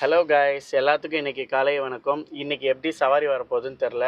Hello guys, எல்லாத்துக்கும் இன்றைக்கி காலை வணக்கம். இன்றைக்கி எப்படி சவாரி வரப்போகுதுன்னு தெரில.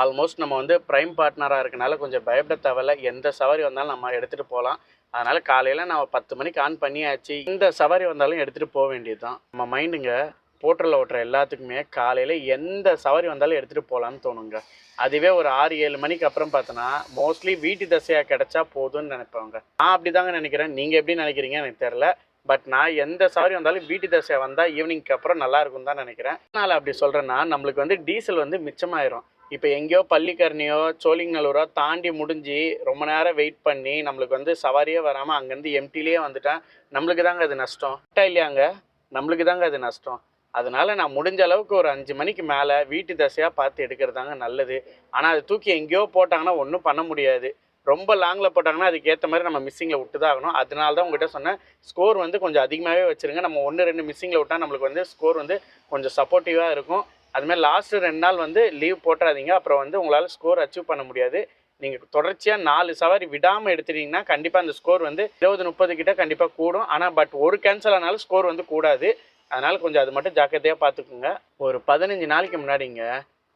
ஆல்மோஸ்ட் நம்ம வந்து ப்ரைம் பார்ட்னராக இருக்கனால கொஞ்சம் பயப்பட தேவையில்ல. எந்த சவாரி வந்தாலும் நம்ம எடுத்துகிட்டு போகலாம். அதனால் காலையில் நான் 10 மணிக்கு ஆன் பண்ணியாச்சு. இந்த சவாரி வந்தாலும் எடுத்துகிட்டு போக வேண்டியது தான். நம்ம மைண்டுங்க போர்ட்டலில் ஓட்டுற எல்லாத்துக்குமே காலையில் எந்த சவாரி வந்தாலும் எடுத்துகிட்டு போகலான்னு தோணுங்க. அதுவே ஒரு 6-7 மணிக்கு அப்புறம் பார்த்தோன்னா மோஸ்ட்லி வீட்டு தசையாக கிடச்சா போதும்னு நினைப்பாங்க. நான் அப்படி தாங்க நினைக்கிறேன். நீங்கள் எப்படி நினைக்கிறீங்க எனக்கு தெரில. பட் நான் எந்த சவாரி வந்தாலும் வீட்டு தசை வந்தால் ஈவினிங்க்கு அப்புறம் நல்லா இருக்கும் தான் நினைக்கிறேன். அதனால் அப்படி சொல்கிறேன்னா நம்மளுக்கு வந்து டீசல் வந்து மிச்சமாயிரும். இப்போ எங்கேயோ பள்ளிக்கரணியோ சோழிங்கநல்லூரோ தாண்டி முடிஞ்சு ரொம்ப நேரம் வெயிட் பண்ணி நம்மளுக்கு வந்து சவாரியே வராமல் அங்கேருந்து எம்டிலேயே வந்துட்டேன். நம்மளுக்கு தாங்க அது நஷ்டம் இல்லையாங்க. நம்மளுக்கு தாங்க அது நஷ்டம். அதனால நான் முடிஞ்ச அளவுக்கு ஒரு 5 மணிக்கு மேலே வீட்டு தசையாக பார்த்து எடுக்கிறதாங்க நல்லது. ஆனால் அது தூக்கி எங்கேயோ போட்டாங்கன்னா ஒன்றும் பண்ண முடியாது. ரொம்ப லாங்கில் போட்டாங்கன்னா அதுக்கேற்ற மாதிரி நம்ம மிஸ்ஸிங்கில் விட்டு தான் ஆகணும். அதனால தான் உங்கள்கிட்ட சொன்னேன், ஸ்கோர் வந்து கொஞ்சம் அதிகமாகவே வச்சுருங்க. நம்ம 1-2 மிஸ்ஸிங்கில் விட்டால் நம்மளுக்கு வந்து ஸ்கோர் வந்து கொஞ்சம் சப்போர்ட்டிவாக இருக்கும். அதுமாதிரி லாஸ்ட்டு 2 நாள் வந்து லீவ் போட்டுறாதீங்க. அப்புறம் வந்து உங்களால் ஸ்கோர் அச்சீவ் பண்ண முடியாது. நீங்கள் தொடர்ச்சியாக 4 சவாரி விடாமல் எடுத்துட்டிங்கன்னா கண்டிப்பாக அந்த ஸ்கோர் வந்து 20-30 கிட்ட கண்டிப்பாக கூடும். ஆனால் பட் ஒரு கேன்சல் ஆனாலும் ஸ்கோர் வந்து கூடாது. அதனால் கொஞ்சம் அது மட்டும் ஜாக்கிரதையாக பார்த்துக்குங்க. ஒரு 15 நாளைக்கு முன்னாடிங்க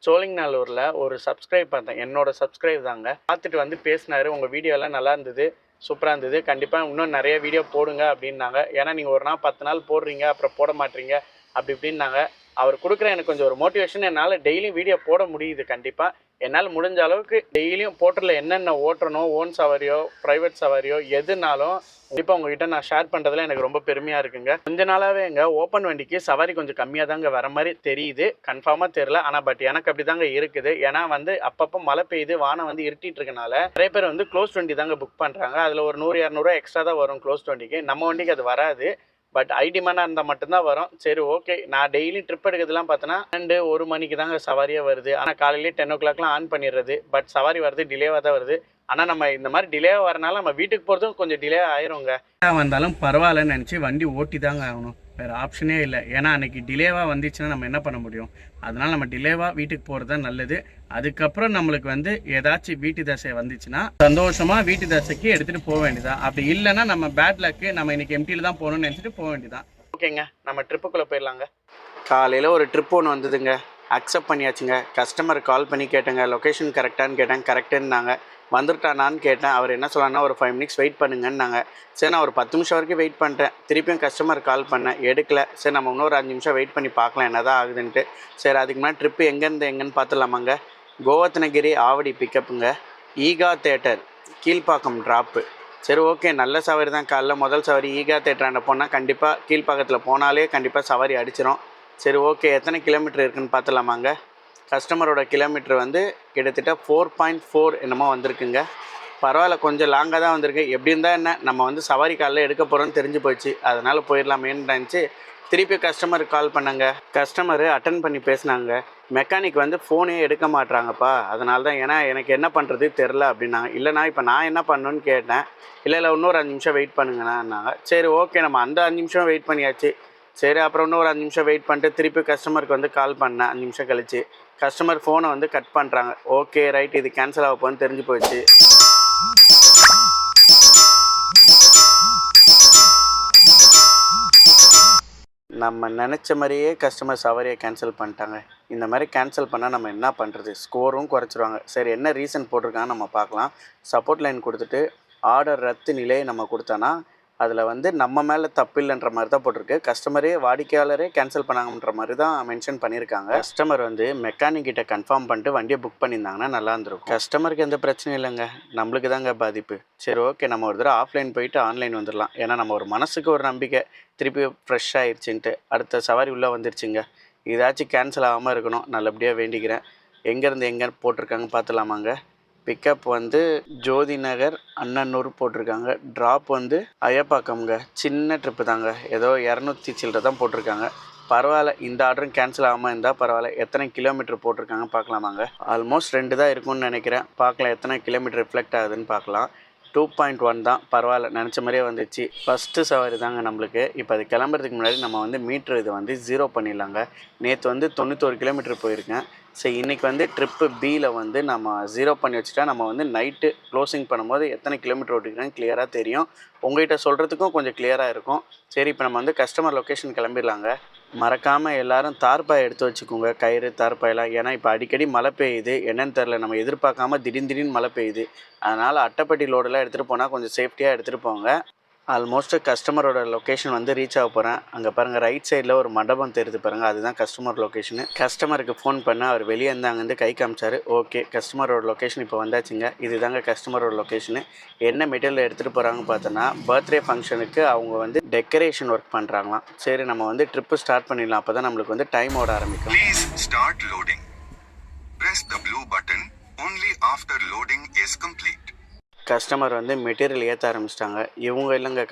சோழிங்கநல்லூரில் ஒரு சப்ஸ்கிரைப் பார்த்தேன். என்னோடய சப்ஸ்கிரைப் தாங்க. பார்த்துட்டு வந்து பேசினார், உங்கள் வீடியோலாம் நல்லா இருந்தது, சூப்பராக இருந்தது, கண்டிப்பாக இன்னும் நிறைய வீடியோ போடுங்க அப்படின்னாங்க. ஏன்னா நீங்கள் ஒரு நாள் 10 நாள் போடுறீங்க, அப்புறம் போட மாட்டீங்க அப்படி இப்படின்னாங்க. அவர் கொடுக்குற எனக்கு கொஞ்சம் ஒரு மோட்டிவேஷன். என்னால் டெய்லியும் வீடியோ போட முடியுது. கண்டிப்பாக என்னால் முடிஞ்ச அளவுக்கு டெய்லியும் போர்ட்டலில் என்னென்ன ஓட்டுறனோ, ஓன் சவாரியோ ப்ரைவேட் சவாரியோ எதுனாலும் கண்டிப்பாக உங்ககிட்ட நான் ஷேர் பண்ணுறதுல எனக்கு ரொம்ப பெருமையாக இருக்குங்க. கொஞ்ச நாளாகவே எங்க ஓப்பன் வண்டிக்கு சவாரி கொஞ்சம் கம்மியாக தாங்க வர மாதிரி தெரியுது. கன்ஃபார்மாக தெரில. ஆனால் பட் எனக்கு அப்படி தாங்க இருக்குது. ஏன்னா வந்து அப்பப்போ மழை பெய்யுது, வானம் வந்து இருட்டிட்டு இருக்கனால நிறைய பேர் வந்து க்ளோஸ் வண்டி தாங்க புக் பண்ணுறாங்க. அதில் ஒரு 100-200 எக்ஸ்ட்ரா தான் வரும் க்ளோஸ் வண்டிக்கு. நம்ம வண்டிக்கு அது வராது. பட் ஐடிமானாக இருந்தால் மட்டும்தான் வரும். சரி, ஓகே. நான் டெய்லி ட்ரிப் எடுக்கிறதுலாம் பார்த்தோன்னா 2-1 மணிக்கு தாங்க சவாரியாக வருது. ஆனால் காலையிலே 10 o'clock ஆன் பண்ணிடுறது. பட் சவாரி வருது டிலேவாக தான் வருது. ஆனால் நம்ம இந்த மாதிரி டிலேவாக வரனால நம்ம வீட்டுக்கு போகிறதும் கொஞ்சம் டிலே ஆயிருங்க. வந்தாலும் பரவாயில்லன்னு நினச்சி வண்டி ஓட்டி தாங்க ஆகணும். வேறு ஆப்ஷனே இல்லை. ஏன்னா அன்றைக்கி டிலேவாக வந்துச்சுன்னா நம்ம என்ன பண்ண முடியும்? அதனால் நம்ம டிலேவாக வீட்டுக்கு போகிறது தான் நல்லது. அதுக்கப்புறம் நம்மளுக்கு வந்து ஏதாச்சும் வீட்டு தசை வந்துச்சுன்னா சந்தோஷமாக வீட்டு தசைக்கு எடுத்துகிட்டு போக வேண்டியதான். அப்படி இல்லைன்னா நம்ம பேட் லக்கு, நம்ம இன்றைக்கி எம்டியில் தான் போகணும்னு நினச்சிட்டு போக வேண்டியதான். ஓகேங்க, நம்ம ட்ரிப்புக்குள்ளே போயிடலாங்க. காலையில் ஒரு ட்ரிப் ஒன்று வந்ததுங்க. அக்செப்ட் பண்ணியாச்சுங்க. கஸ்டமர் கால் பண்ணி கேட்டேங்க, லொக்கேஷன் கரெக்டானு கேட்டேன். கரெக்டுன்னாங்க. வந்துட்டானான்னு கேட்டேன். அவர் என்ன சொன்னார்னா ஒரு 5 minutes வெயிட் பண்ணுங்கன்னாங்க. சரி, நான் ஒரு 10 நிமிஷம் வரைக்கும் வெயிட் பண்ணிட்டேன். திருப்பியும் கஸ்டமர் கால் பண்ணேன், எடுக்கல. சரி, நம்ம இன்னொரு 5 நிமிஷம் வெயிட் பண்ணி பார்க்கலாம் என்ன தான் ஆகுதுன்ட்டு. சரி, அதுக்கு முன்னாடி ட்ரிப்பு எங்கேன்னு பார்த்துடலாமாங்க. கோவர்த்தனகிரி ஆவடி பிக்கப்புங்க. Ega theatre Kilpauk drop. சரி, ஓகே, நல்ல சவாரி தான். காலைல முதல் சவாரி ஈகா தேட்டராண்ட போனால் கண்டிப்பாக கீழ்ப்பாக்கத்தில் போனாலே கண்டிப்பாக சவாரி அடிச்சிடும். சரி, ஓகே, எத்தனை கிலோமீட்டர் இருக்குதுன்னு பார்த்துலாமாங்க. கஸ்டமரோட கிலோமீட்டர் வந்து கிட்டத்தட்ட 4.4 என்னமோ வந்திருக்குங்க. பரவாயில்ல, கொஞ்சம் லாங்காக தான் வந்திருக்கு. எப்படி இருந்தால் என்ன, நம்ம வந்து சவாரி காலில் எடுக்க போகிறோன்னு தெரிஞ்சு போச்சு. அதனால் போயிடலாமேன்னு நினச்சி திருப்பி கஸ்டமருக்கு கால் பண்ணாங்க. கஸ்டமரு அட்டன் பண்ணி பேசினாங்க. மெக்கானிக் வந்து ஃபோனே எடுக்க மாட்றாங்கப்பா, அதனால தான். ஏன்னா எனக்கு என்ன பண்ணுறது தெரில அப்படின்னாங்க. இல்லைண்ணா, இப்போ நான் என்ன பண்ணணுன்னு கேட்டேன். இல்லை இன்னொரு 5 நிமிஷம் வெயிட் பண்ணுங்கண்ணான்னாங்க. சரி, ஓகே, நம்ம அந்த 5 நிமிஷம் வெயிட் பண்ணியாச்சு. சரி, அப்புறம் இன்னொரு 5 நிமிஷம் வெயிட் பண்ணிட்டு திருப்பி கஸ்டமருக்கு வந்து கால் பண்ணேன். 5 நிமிஷம் கழிச்சு கஸ்டமர் ஃபோனை வந்து கட் பண்ணுறாங்க. ஓகே, ரைட், இது கேன்சல் ஆக போகுதுன்னு தெரிஞ்சு போயிடுச்சு. நம்ம நினச்ச மாதிரியே கஸ்டமர் சவாரியை கேன்சல் பண்ணிட்டாங்க. இந்த மாதிரி கேன்சல் பண்ணால் நம்ம என்ன பண்ணுறது? ஸ்கோரும் குறைச்சிருவாங்க. சரி, என்ன ரீசன் போட்டிருக்கான்னு நம்ம பார்க்கலாம். சப்போர்ட் லைன் கொடுத்துட்டு ஆர்டர் ரத்து நிலையை நம்ம கொடுத்தோன்னா அதில் வந்து நம்ம மேலே தப்பு இல்லைன்ற மாதிரி தான் போட்டிருக்கு. கஸ்டமரே வாடிக்கையாளரே கேன்சல் பண்ணாங்கன்ற மாதிரி தான் மென்ஷன் பண்ணியிருக்காங்க. கஸ்டமர் வந்து மெக்கானிக் கிட்ட கன்ஃபார்ம் பண்ணிட்டு வண்டியை புக் பண்ணியிருந்தாங்கன்னா நல்லா இருந்திருக்கும். கஸ்டமருக்கு எந்த பிரச்சனையும் இல்லைங்க, நம்மளுக்கு தாங்க பாதிப்பு. சரி, ஓகே, நம்ம ஒரு தடவை ஆஃப்லைன் போயிட்டு ஆன்லைன் வந்துடலாம். ஏன்னா நம்ம ஒரு மனசுக்கு ஒரு நம்பிக்கை, திருப்பி ஃப்ரெஷ் ஆயிடுச்சுன்ட்டு. அடுத்த சவாரி உள்ளே வந்துருச்சுங்க. இதாச்சும் கேன்சல் ஆகாமல் இருக்கணும், நல்லபடியாக வேண்டிக்கிறேன். எங்கேருந்து எங்கே போட்டிருக்காங்க பார்த்துலாமாங்க. பிக்கப் வந்து ஜோதி நகர் அண்ணனூர் போட்டிருக்காங்க. ட்ராப் வந்து அயப்பாக்கம்ங்க. சின்ன ட்ரிப்பு தாங்க, ஏதோ 200 சில்லரை தான் போட்டிருக்காங்க. பரவாயில்ல, இந்த ஆர்டரும் கேன்சல் ஆகாமல் இருந்தால் பரவாயில்ல. எத்தனை கிலோமீட்டர் போட்டிருக்காங்க பார்க்கலாமாங்க. ஆல்மோஸ்ட் 2 தான் இருக்கும்னு நினைக்கிறேன். பார்க்கலாம் எத்தனை கிலோமீட்டர் ரிஃப்ளெக்ட் ஆகுதுன்னு பார்க்கலாம். 2.1 தான், பரவாயில்ல, நினச்ச மாதிரியே வந்துச்சு. ஃபஸ்ட்டு சவாரி தாங்க நம்மளுக்கு. இப்போ அது கிளம்புறதுக்கு முன்னாடி நம்ம வந்து மீட்ரு இதை வந்து 0 பண்ணிடலாங்க. நேற்று வந்து 91 கிலோமீட்டர் போயிருக்கேன். சரி, இன்றைக்கி வந்து ட்ரிப்பு பியில் வந்து நம்ம 0 பண்ணி வச்சுட்டா நம்ம வந்து நைட்டு க்ளோசிங் பண்ணும்போது எத்தனை கிலோமீட்டர் ஓட்டிருக்கான்னு கிளியராக தெரியும். உங்கள்கிட்ட சொல்கிறதுக்கும் கொஞ்சம் கிளியராக இருக்கும். சரி, இப்போ நம்ம வந்து கஸ்டமர் லொக்கேஷன் கிளம்பிடலாங்க. மறக்காமல் எல்லாரும் தார்ப்பாய் எடுத்து வச்சுக்கோங்க, கயிறு தார்ப்பாயெல்லாம். ஏன்னா இப்போ அடிக்கடி மழை பெய்யுது, என்னன்னு தெரில, நம்ம எதிர்பார்க்காம திடீர்னு மழை பெய்யுது. அதனால் அட்டைப்பட்டி லோடெல்லாம் எடுத்துகிட்டு போனால் கொஞ்சம் சேஃப்டியாக எடுத்துகிட்டு போங்க. ஆல்மோஸ்ட் கஸ்டமரோட லொக்கேஷன் வந்து ரீச் ஆக போகிறேன். அங்கே பாருங்கள், ரைட் சைடில் ஒரு மண்டபம் தெரியுது பாருங்கள், அதுதான் கஸ்டமர் லொக்கேஷனு. கஸ்டமருக்கு ஃபோன் பண்ண அவர் வெளியே இருந்து அங்கேருந்து கை காமிச்சார். ஓகே, கஸ்டமரோட லொக்கேஷன் இப்போ வந்தாச்சுங்க. இதுதாங்க கஸ்டமரோட லொக்கேஷனு. என்ன மெட்டீரியல் எடுத்துகிட்டு போகிறாங்க பார்த்தோன்னா, பர்த்டே ஃபங்க்ஷனுக்கு அவங்க வந்து டெக்கரேஷன் ஒர்க் பண்ணுறாங்களாம். சரி, நம்ம வந்து ட்ரிப்பு ஸ்டார்ட் பண்ணிடலாம், அப்போ தான் நம்மளுக்கு வந்து டைம் ஓட ஆரம்பிக்கும். Please start loading. Press the blue button only after loading is complete. Customer வந்து மெட்டீரியல் ஏற்ற ஆரம்பிச்சிட்டாங்க. இவங்க இல்லைங்க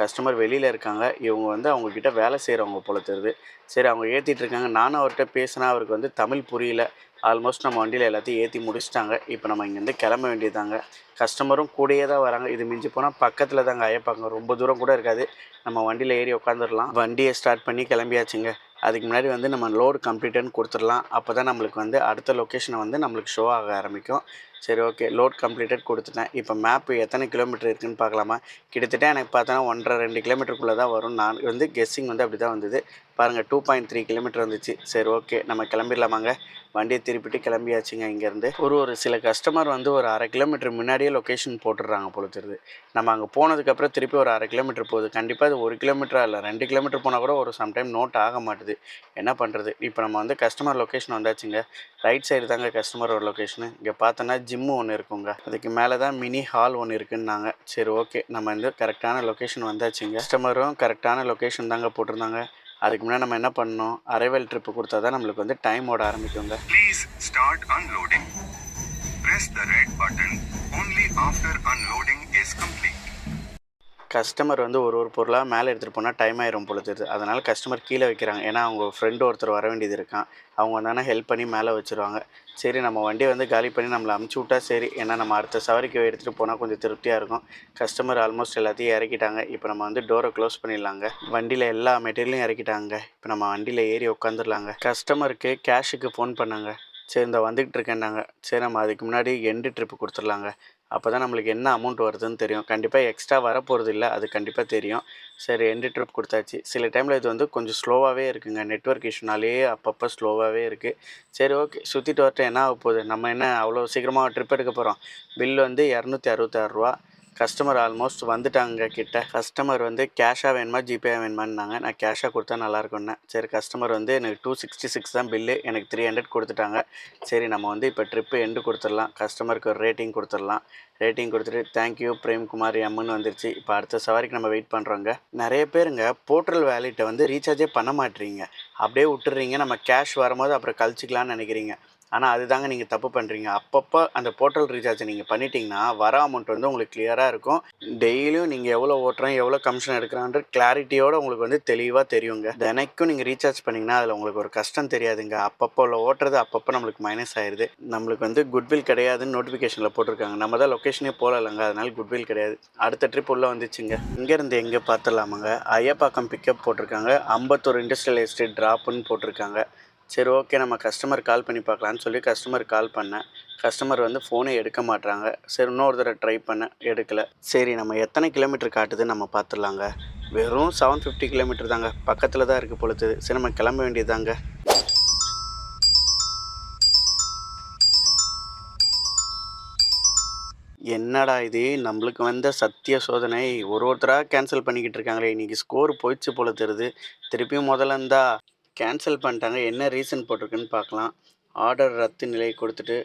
கஸ்டமர் வெளியில் இருக்காங்க. இவங்க வந்து அவங்கக்கிட்ட வேலை செய்கிறவங்க போல தெரியுது. சரி, அவங்க ஏற்றிட்டு இருக்காங்க. நானும் அவர்கிட்ட பேசினா அவருக்கு வந்து தமிழ் புரியல. ஆல்மோஸ்ட் நம்ம வண்டியில் எல்லாத்தையும் ஏற்றி முடிச்சிட்டாங்க. இப்போ நம்ம இங்கேருந்து கிளம்ப வேண்டியதாங்க. கஸ்டமரும் கூடயே தான் வராங்க. இது மிஞ்சி போனால் பக்கத்தில் தாங்க ஐயப்பாங்க, ரொம்ப தூரம் கூட இருக்காது. நம்ம வண்டியில் ஏறி உட்காந்துடலாம். வண்டியை ஸ்டார்ட் பண்ணி கிளம்பியாச்சுங்க. அதுக்கு முன்னாடி வந்து நம்ம லோடு கம்ப்ளீட்டுன்னு கொடுத்துடலாம். அப்போ தான் நம்மளுக்கு வந்து அடுத்த லொக்கேஷனை வந்து நம்மளுக்கு ஷோ ஆக ஆரம்பிக்கும். சரி, ஓகே, லோட் கம்ப்ளீட்டட் கொடுத்துட்டேன். இப்போ மேப்பு எத்தனை கிலோமீட்டர் இருக்குதுன்னு பார்க்கலாமா? கிட்டத்தட்ட எனக்கு பார்த்தோன்னா 1.5-2 கிலோமீட்டருக்குள்ளே தான் வரும். நான் வந்து கெஸ்ஸிங் வந்து அப்படி தான் வந்தது பாருங்கள். 2.3 கிலோமீட்டர் வந்துச்சு. சரி, ஓகே, நம்ம கிளம்பிடலாமாங்க. வண்டியை திருப்பிட்டு கிளம்பியாச்சுங்க இங்கேருந்து. ஒரு சில கஸ்டமர் வந்து ஒரு 1/2 கிலோமீட்டர் முன்னாடியே லொக்கேஷன் போட்டுடுறாங்க போல தெரியுது. நம்ம அங்கே போனதுக்கப்புறம் திருப்பி ஒரு 1/2 கிலோமீட்டர் போகுது. கண்டிப்பாக அது 1 கிலோமீட்டரா இல்லை 2 கிலோமீட்டர் போனால் கூட ஒரு சம்டைம் நோட் ஆக மாட்டுது. என்ன பண்ணுறது? இப்போ நம்ம வந்து கஸ்டமர் லொக்கேஷன் வந்தாச்சுங்க. ரைட் சைடு தாங்க கஸ்டமரோட லொக்கேஷனு. இங்கே பார்த்தோன்னா ஜிம்மு ஒன்று இருக்குங்க. அதுக்கு மேலே தான் மினி ஹால் ஒன்று இருக்குன்னாங்க. சரி, ஓகே, நம்ம வந்து கரெக்டான லொக்கேஷன் வந்தாச்சுங்க. கஸ்டமரும் கரெக்டான லொக்கேஷன் தாங்க போட்டிருந்தாங்க. அதுக்கு முன்னாடி நம்ம என்ன பண்ணணும், அரைவல் ட்ரிப்பு கொடுத்தா தான் நம்மளுக்கு வந்து டைம் ஓட ஆரம்பிக்குங்க. Please start unloading. Press the red button only after unloading is complete. Customer வந்து ஒரு பொருளாக மேலே எடுத்துகிட்டு போனால் டைம் ஆயிரும் போல தெரியுது. அதனால் கஸ்டமர் கீழே வைக்கிறாங்க. ஏன்னா அவங்க ஃப்ரெண்டு ஒருத்தர் வர வேண்டியது இருக்கான். அவங்க வந்தாங்கன்னா ஹெல்ப் பண்ணி மேலே வச்சுருவாங்க. சரி, நம்ம வண்டியை வந்து காலி பண்ணி நம்மளை அமுச்சு விட்டா சரி. ஏன்னா நம்ம அடுத்த சவாரிக்கு எடுத்துகிட்டு போனால் கொஞ்சம் திருப்தியாக இருக்கும். கஸ்டமர் ஆல்மோஸ்ட் எல்லாத்தையும் இறக்கிட்டாங்க. இப்போ நம்ம வந்து டோரை க்ளோஸ் பண்ணிடலாங்க. வண்டியில் எல்லா மெட்டீரியலும் இறக்கிட்டாங்க. இப்போ நம்ம வண்டியில் ஏறி உட்காந்துடலாங்க. கஸ்டமருக்கு கேஷுக்கு ஃபோன் பண்ணாங்க. சரி, இந்த வந்துக்கிட்டு இருக்கேன்னாங்க. சரி, நம்ம அதுக்கு முன்னாடி எண்டு ட்ரிப்பு கொடுத்துடலாங்க. அப்போ தான் நம்மளுக்கு என்ன அமௌண்ட் வருதுன்னு தெரியும். கண்டிப்பாக எக்ஸ்ட்ரா வரப்போகிறது இல்லை, அது கண்டிப்பாக தெரியும். சரி, எண்டு ட்ரிப் கொடுத்தாச்சு. சில டைமில் இது வந்து கொஞ்சம் ஸ்லோவாகவே இருக்குங்க. நெட்வொர்க் இஷ்யூனாலே அப்பப்போ ஸ்லோவாகவே இருக்குது. சரி, ஓகே, சுற்றிட்டு வரட்டும், என்ன ஆக போகுது? நம்ம என்ன அவ்வளோ சீக்கிரமாக ட்ரிப் எடுக்க போகிறோம்? பில் வந்து ரூ. 266. கஸ்டமர் ஆல்மோஸ்ட் வந்துட்டாங்க கிட்ட. கஸ்டமர் வந்து கேஷாக வேணுமா ஜிபே வேணுமான்னாங்க. நான் கேஷாக கொடுத்தா நல்லாயிருக்கும்னே. சரி, கஸ்டமர் வந்து எனக்கு 266 தான் பில்லு, எனக்கு 300 கொடுத்துட்டாங்க. சரி, நம்ம வந்து இப்போ ட்ரிப்பு எண்டு கொடுத்துடலாம். கஸ்டமருக்கு ஒரு ரேட்டிங் கொடுத்துடலாம். ரேட்டிங் கொடுத்துட்டு தேங்க்யூ பிரேம்குமார் எம்முன்னு வந்துருச்சு. இப்போ அடுத்த சவாரிக்கு நம்ம வெயிட் பண்ணுறோங்க. நிறைய பேருங்க போர்ட்டல் வேலெட்டை வந்து ரீசார்ஜே பண்ண மாட்டேறீங்க, அப்படியே விட்டுறீங்க. நம்ம கேஷ் வரும்போது அப்புறம் கழிச்சிக்கலான்னு நினைக்கிறீங்க. ஆனால் அதுதாங்க நீங்கள் தப்பு பண்ணுறீங்க. அப்பப்போ அந்த போர்ட்டல் ரீசார்ஜை நீங்கள் பண்ணிட்டீங்கன்னா வர அமௌண்ட் வந்து உங்களுக்கு கிளியராக இருக்கும். டெய்லியும் நீங்கள் எவ்வளோ ஓட்டுறோம், எவ்வளோ கமிஷன் எடுக்கிறான்ற கிளாரிட்டியோடு உங்களுக்கு வந்து தெளிவாக தெரியுங்க. தினைக்கும் நீங்கள் ரீசார்ஜ் பண்ணிங்கன்னா அதில் உங்களுக்கு ஒரு கஷ்டம் தெரியாதுங்க. அப்பப்போ உள்ள ஓட்டுறது அப்பப்போ நம்மளுக்கு மைனஸ் ஆயிடுது. நம்மளுக்கு வந்து குட்வில் கிடையாதுன்னு நோட்டிஃபிகேஷனில் போட்டிருக்காங்க. நம்ம தான் லொக்கேஷனே போகலங்க, அதனால குட்வில் கிடையாது. அடுத்த ட்ரிப் உள்ளே வந்துச்சுங்க. இங்கேருந்து எங்கே பார்த்துடலாமாங்க. ஐயப்பாக்கம் பிக்கப் போட்டிருக்காங்க. அம்பத்தூர் இண்டஸ்ட்ரியல் எஸ்டேட் ட்ராப்புன்னு போட்டிருக்காங்க. சரி, ஓகே, நம்ம கஸ்டமர் கால் பண்ணி பார்க்கலான்னு சொல்லி கஸ்டமருக்கு கால் பண்ணேன். கஸ்டமர் வந்து ஃபோனை எடுக்க மாட்றாங்க. சரி, இன்னொரு தடவை ட்ரை பண்ணேன், எடுக்கலை. சரி, நம்ம எத்தனை கிலோமீட்டர் காட்டுதுன்னு நம்ம பார்த்துடலாங்க. வெறும் 750 கிலோமீட்டர் தாங்க, பக்கத்தில் தான் இருக்குது பொழுது. சரி, நம்ம கிளம்ப வேண்டியதாங்க. என்னடா இது, நம்மளுக்கு வந்த சத்திய சோதனை. ஒருத்தராக கேன்சல் பண்ணிக்கிட்டு இருக்காங்களே. இன்றைக்கி ஸ்கோர் போயிடுச்சு போல தெரியுது. திருப்பியும் முதல்ல இருந்தா கேன்சல் பண்ணிட்டாங்க. என்ன ரீசன் போட்டிருக்குன்னு பார்க்கலாம். ஆர்டர் ரத்து நிலை கொடுத்துட்டு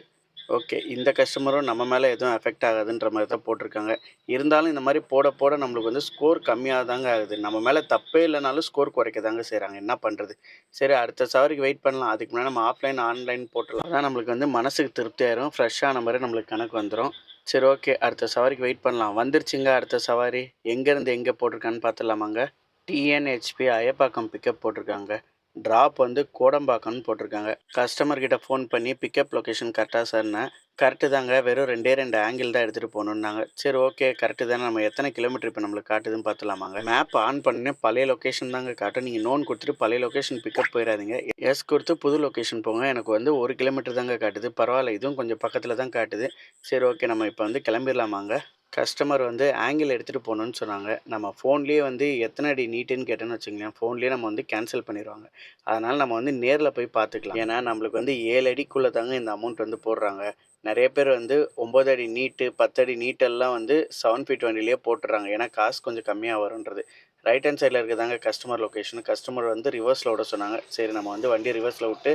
ஓகே, இந்த கஸ்டமரும் நம்ம மேலே எதுவும் எஃபெக்ட் ஆகாதுன்ற மாதிரி தான் போட்டிருக்காங்க. இருந்தாலும் இந்த மாதிரி போட நம்மளுக்கு வந்து ஸ்கோர் கம்மியாக தாங்க ஆகுது. நம்ம மேலே தப்பே இல்லைனாலும் ஸ்கோர் குறைக்க தாங்க செய்கிறாங்க. என்ன பண்ணுறது? சரி, அடுத்த சவாரிக்கு வெயிட் பண்ணலாம். அதுக்கு முன்னாடி நம்ம ஆன்லைன் போட்டுடலாம். அதான் நம்மளுக்கு வந்து மனசுக்கு திருப்தி ஆயிரும். ஃப்ரெஷ்ஷான மாதிரி நம்மளுக்கு கணக்கு வந்துடும். சரி, ஓகே, அடுத்த சவாரிக்கு வெயிட் பண்ணலாம். வந்துருச்சுங்க அடுத்த சவாரி. எங்கேருந்து எங்கே போட்டிருக்கான்னு பார்த்துடலாமாங்க. டிஎன்ஹெச்பி ஐயப்பாக்கம் பிக்கப் போட்டிருக்காங்க. ட்ராப் வந்து கோடம்பாக்கம்னு போட்டிருக்காங்க. கஸ்டமர்கிட்ட ஃபோன் பண்ணி பிக்கப் லொக்கேஷன் கரெக்டாக சார்னு. கரெக்டு தாங்க, வெறும் 2 ஆங்கிள் தான் எடுத்துகிட்டு போகணுன்னாங்க. சரி, ஓகே, கரெக்டு தானே. நம்ம எத்தனை கிலோமீட்டர் இப்போ நம்மளுக்கு காட்டுதுன்னு பார்த்துலாமாங்க. மேப் ஆன் பண்ணி பழைய லொக்கேஷன் தாங்க காட்டும். நீங்கள் நோன் கொடுத்துட்டு பழைய லொக்கேஷன் பிக்கப் போயிடாதீங்க. எஸ் கொடுத்து புது லொக்கேஷன் போங்க. எனக்கு வந்து 1 கிலோமீட்டர் தாங்க காட்டுது. பரவாயில்ல, இதுவும் கொஞ்சம் பக்கத்தில் தான் காட்டுது. சரி, ஓகே, நம்ம இப்போ வந்து கிளம்பிடலாமாங்க. கஸ்டமர் வந்து ஆங்கிள் எடுத்துகிட்டு போகணுன்னு சொன்னாங்க. நம்ம ஃபோன்லேயே வந்து எத்தனை அடி நீட்டுன்னு கேட்டோன்னு வச்சுக்கங்களேன், ஃபோன்லேயே நம்ம வந்து கேன்சல் பண்ணிருவாங்க. அதனால நம்ம வந்து நேர்ல போய் பார்த்துக்கலாம். ஏன்னா, நம்மளுக்கு வந்து 7 அடிக்குள்ள தாங்க இந்த அமௌண்ட் வந்து போடுறாங்க. நெறைய பேர் வந்து 9 அடி நீட்டு, 10 அடி நீட்டெல்லாம் வந்து 7 ஃபீட் வண்டியிலேயே போட்டுர்றாங்க. ஏன்னா, காசு கொஞ்சம் கம்மியா வரும்ன்றது. ரைட் ஹேண்ட் சைடில இருக்கிறதாங்க கஸ்டமர் லொகேஷன். கஸ்டமர் வந்து ரிவர்ஸ்ல விட சொன்னாங்க. சரி நம்ம வந்து வண்டிய ரிவர்ஸ்ல விட்டு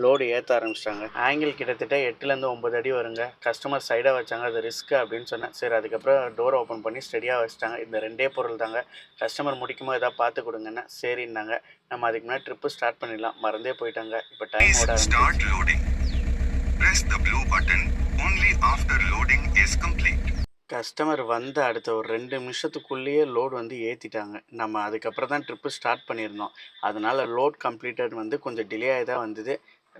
லோடு ஏத்த ஆரம்பிச்சுட்டாங்க. ஆங்கிள் கிட்டத்தட்ட 8லேருந்து 9 அடி வருங்க. கஸ்டமர் சைடா வச்சாங்க. அது ரிஸ்க் அப்படின்னு சொன்னேன். சரி அதுக்கப்புறம் டோர் ஓப்பன் பண்ணி ஸ்டெடியா வச்சுட்டாங்க. இந்த 2டே பொருள் தாங்க. கஸ்டமர் முடிக்கும்போது ஏதாவது பார்த்து கொடுங்கன்னேன். சரின்னாங்க. நம்ம அதுக்கு முன்னாடி ட்ரிப்பு ஸ்டார்ட் பண்ணிடலாம். மறந்தே போயிட்டாங்க. இப்போ டைம் Please ஓட start ஆரம்பிச்சிருச்சு. loading. Press the blue button only after loading is complete. Customer வந்த அடுத்த ஒரு 2 நிமிஷத்துக்குள்ளேயே லோட் வந்து ஏற்றிட்டாங்க. நம்ம அதுக்கப்புறம் தான் ட்ரிப்பு ஸ்டார்ட் பண்ணியிருந்தோம். அதனால லோட் கம்ப்ளீட்டட் வந்து கொஞ்சம் டிலே ஆகி தான் வந்தது.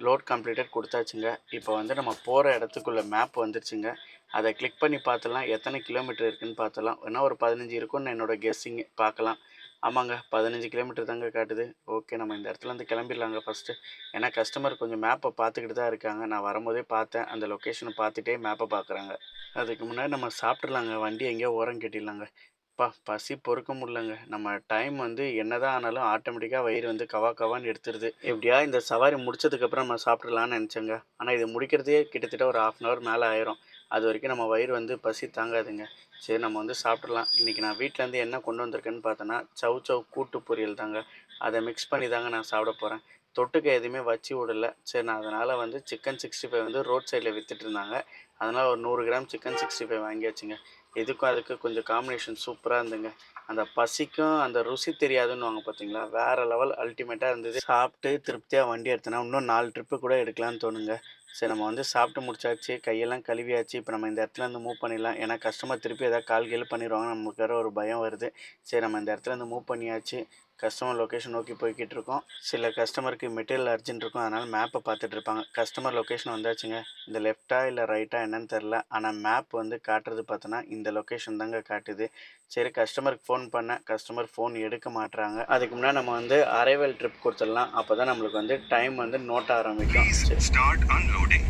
லோட் கம்ப்ளீட்டட் கொடுத்தாச்சுங்க. இப்போ வந்து நம்ம போகிற இடத்துக்குள்ள மேப் வந்துருச்சுங்க. அதை கிளிக் பண்ணி பார்த்துலாம் எத்தனை கிலோமீட்டர் இருக்குன்னு பார்த்துலாம். வேணா ஒரு 15 இருக்கும்னு என்னோட கெஸ்ஸிங்கு பார்க்கலாம். ஆமாங்க 15 கிலோமீட்டர் தாங்க காட்டுது. ஓகே நம்ம இந்த இடத்துலேருந்து கிளம்பிடலாங்க ஃபஸ்ட்டு. ஏன்னா கஸ்டமர் கொஞ்சம் மேப்பை பார்த்துக்கிட்டு தான் இருக்காங்க. நான் வரும்போதே பார்த்தேன். அந்த லொக்கேஷனை பார்த்துட்டே மேப்பை பார்க்குறாங்க. அதுக்கு முன்னாடி நம்ம சாப்பிட்றலாங்க. வண்டி எங்கேயோ ஓரம் கட்டிடலாங்க. அப்பா! பசி பொறுக்க முடியலங்க. நம்ம டைம் வந்து என்னதான் ஆனாலும் ஆட்டோமேட்டிக்கா வயிறு வந்து கவா கவான்னு எடுத்துருது. எப்படியா இந்த சவாரி முடிச்சதுக்கப்புறம் நம்ம சாப்பிட்றலான்னு நெனச்சேங்க. ஆனா இது முடிக்கிறதே கிட்டத்தட்ட ஒரு 1/2 அன் ஹவர் மேல ஆயிரும். அதுவரைக்கும் நம்ம வயிறு வந்து பசி தாங்காதுங்க. சரி நம்ம வந்து சாப்பிட்றலாம். இன்னைக்கு நான் வீட்லேருந்து என்ன கொண்டு வந்திருக்கேன்னு பார்த்தோன்னா, சவ் சவ் கூட்டு பொரியல் தாங்க. அத மிக்ஸ் பண்ணி தாங்க நான் சாப்பிட போறேன். தொட்டுக்க எதுவுமே வச்சு விடல. சரி நான் அதனால வந்து சிக்கன் 65 வந்து ரோட் சைட்ல வித்துட்டு இருந்தாங்க. அதனால ஒரு 100 கிராம் சிக்கன் 65 வாங்கியாச்சுங்க. இதுக்கும் அதுக்கும் கொஞ்சம் காம்பினேஷன் சூப்பரா இருந்துங்க. அந்த பசிக்கும் அந்த ருசி தெரியாதுன்னுவாங்க பார்த்தீங்களா? வேற லெவல் அல்டிமேட்டா இருந்தது. சாப்பிட்டு திருப்தியா வண்டி எடுத்தோன்னா, இன்னும் 4 ட்ரிப்பு கூட எடுக்கலான்னு தோணுங்க. சரி நம்ம வந்து சாப்பிட்டு முடிச்சாச்சு. கையெல்லாம் கழுவியாச்சு. இப்போ நம்ம இந்த இடத்துலேருந்து மூவ் பண்ணிடலாம். ஏன்னா கஸ்டமர் திருப்பி ஏதாவது கால் கீழ் பண்ணிருவாங்க. நமக்கு வேற ஒரு பயம் வருது. சரி நம்ம இந்த இடத்துலேருந்து மூவ் பண்ணியாச்சு. கஸ்டமர் லொகேஷன் நோக்கி போய்க்கிட்டு இருக்கோம். சில கஸ்டமருக்கு மெட்டீரியல் அர்ஜென்ட் இருக்கும். அதனால மேப்பை பார்த்துட்டு இருப்பாங்க. கஸ்டமர் லொகேஷன் வந்தாச்சுங்க. இந்த லெஃப்ட்டா இல்லை ரைட்டா என்னன்னு தெரில. ஆனால் மேப் வந்து காட்டுறது பார்த்தோன்னா இந்த லொகேஷன் தாங்க காட்டுது. சரி கஸ்டமருக்கு ஃபோன் பண்ணேன். கஸ்டமர் ஃபோன் எடுக்க மாட்றாங்க. அதுக்கு முன்னாடி நம்ம வந்து அரைவல் ட்ரிப் கொடுத்துடலாம். அப்போ தான் நம்மளுக்கு வந்து டைம் வந்து நோட்ட ஆரம்பிக்கும். Please சரி. start unloading.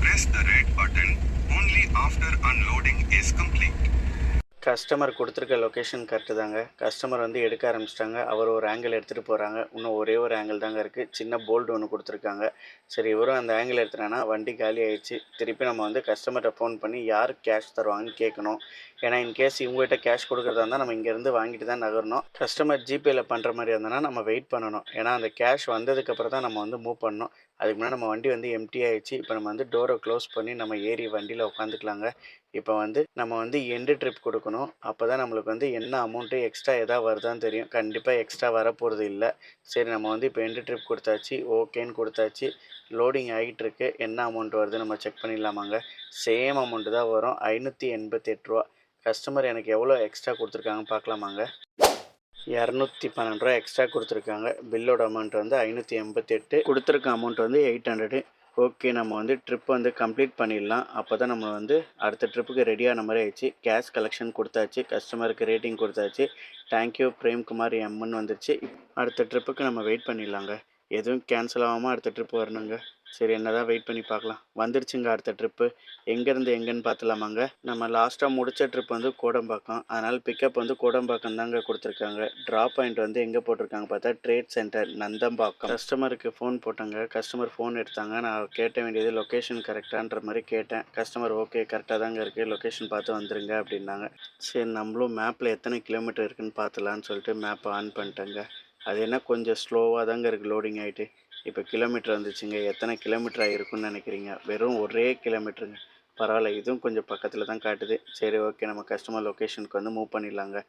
Press the red button only after unloading is complete. Customer கொடுத்துருக்க லொக்கேஷன் கரெக்டு தாங்க. கஸ்டமர் வந்து எடுக்க ஆரம்பிச்சிட்டாங்க. அவர் ஒரு ஆங்கிள் எடுத்துகிட்டு போகிறாங்க. இன்னும் ஒரே ஒரு ஆங்கிள் தாங்க இருக்குது. சின்ன போல்டு ஒன்று கொடுத்துருக்காங்க. சரி இவரும் அந்த ஆங்கிள் எடுத்துட்டானா வண்டி காலி ஆயிடுச்சு. திருப்பி நம்ம வந்து கஸ்டமர்கிட்ட ஃபோன் பண்ணி யார் கேஷ் தருவாங்கன்னு கேட்கணும். ஏன்னா இன்கேஸ் இவங்ககிட்ட கேஷ் கொடுக்குறதா இருந்தால் நம்ம இங்கேருந்து வாங்கிட்டு தான் நகரணும். கஸ்டமர் ஜிபேயில் பண்ணுற மாதிரி இருந்தோன்னா நம்ம வெயிட் பண்ணணும். ஏன்னா அந்த கேஷ் வந்ததுக்கப்புறம் தான் நம்ம வந்து மூவ் பண்ணணும். அதுக்கு முன்னாடி நம்ம வண்டி வந்து எம்டி ஆயிடுச்சு. இப்போ நம்ம வந்து டோரை க்ளோஸ் பண்ணி நம்ம ஏறி வண்டியில் உட்காந்துக்கலாங்க. இப்போ வந்து நம்ம வந்து எண்டு ட்ரிப் கொடுக்கணும். அப்போ தான் நம்மளுக்கு வந்து என்ன அமௌண்ட்டு எக்ஸ்ட்ரா எதாவது வருதான்னு தெரியும். கண்டிப்பாக எக்ஸ்ட்ரா வரப்போகிறது இல்லை. சரி நம்ம வந்து இப்போ எண்டு ட்ரிப் கொடுத்தாச்சு. ஓகேன்னு கொடுத்தாச்சு. லோடிங் ஆகிட்டு இருக்கு. என்ன அமௌண்ட் வருதுன்னு நம்ம செக் பண்ணிடலாமாங்க. சேம் அமௌண்ட்டு தான் வரும். ரூ. 588. கஸ்டமர் எனக்கு எவ்வளோ எக்ஸ்ட்ரா கொடுத்துருக்காங்கன்னு பார்க்கலாமாங்க. ரூ. 212 எக்ஸ்ட்ரா கொடுத்துருக்காங்க. பில்லோட அமௌண்ட் வந்து 588. கொடுத்துருக்க அமௌண்ட் வந்து 800. ஓகே நம்ம வந்து ட்ரிப் வந்து கம்ப்ளீட் பண்ணிடலாம். அப்போ தான் நம்ம வந்து அடுத்த ட்ரிப்புக்கு ரெடியான மாதிரி ஆயிடுச்சு. கேஷ் கலெக்ஷன் கொடுத்தாச்சு. கஸ்டமருக்கு ரேட்டிங் கொடுத்தாச்சு. தேங்க்யூ பிரேம்குமார் எம்ன்னு வந்துருச்சு. அடுத்த ட்ரிப்புக்கு நம்ம வெயிட் பண்ணிடலாங்க. எதுவும் கேன்சல் ஆகாமல் அடுத்த ட்ரிப் வரணுங்க. சரி என்னதான் வெயிட் பண்ணி பார்க்கலாம். வந்துருச்சுங்க அடுத்த ட்ரிப்பு. எங்கேருந்து எங்கேன்னு பார்த்துலாமாங்க. நம்ம லாஸ்ட்டாக முடித்த ட்ரிப் வந்து கோடம்பாக்கம். அதனால் பிக்கப் வந்து கோடம்பாக்கம் தாங்க கொடுத்துருக்காங்க. ட்ராப் பாயிண்ட் வந்து எங்கே போட்டிருக்காங்க பார்த்தா ட்ரேட் சென்டர் நந்தம்பாக்கம். கஸ்டமருக்கு ஃபோன் போட்டாங்க. கஸ்டமர் ஃபோன் எடுத்தாங்க. நான் கேட்ட வேண்டியது லொக்கேஷன் கரெக்டான்ற மாதிரி கேட்டேன். கஸ்டமர் ஓகே கரெக்டாக தாங்க இருக்குது. லொக்கேஷன் பார்த்து வந்துருங்க அப்படின்னாங்க. சரி நம்மளும் மேப்பில் எத்தனை கிலோமீட்டர் இருக்குன்னு பார்த்துலான்னு சொல்லிட்டு மேப்பை ஆன் பண்ணிட்டேங்க. அது என்ன கொஞ்சம் ஸ்லோவாக தாங்க இருக்குது லோடிங் ஆகிட்டு. இப்போ கிலோமீட்டர் வந்துச்சுங்க. எத்தனை கிலோமீட்டர் ஆகிருக்குன்னு நினைக்கிறீங்க? வெறும் ஒரே கிலோமீட்டருங்க. பரவாயில்ல இதுவும் கொஞ்சம் பக்கத்தில் தான் காட்டுது. சரி ஓகே நம்ம கஸ்டமர் லொக்கேஷனுக்கு வந்து மூவ் பண்ணிடலாங்க.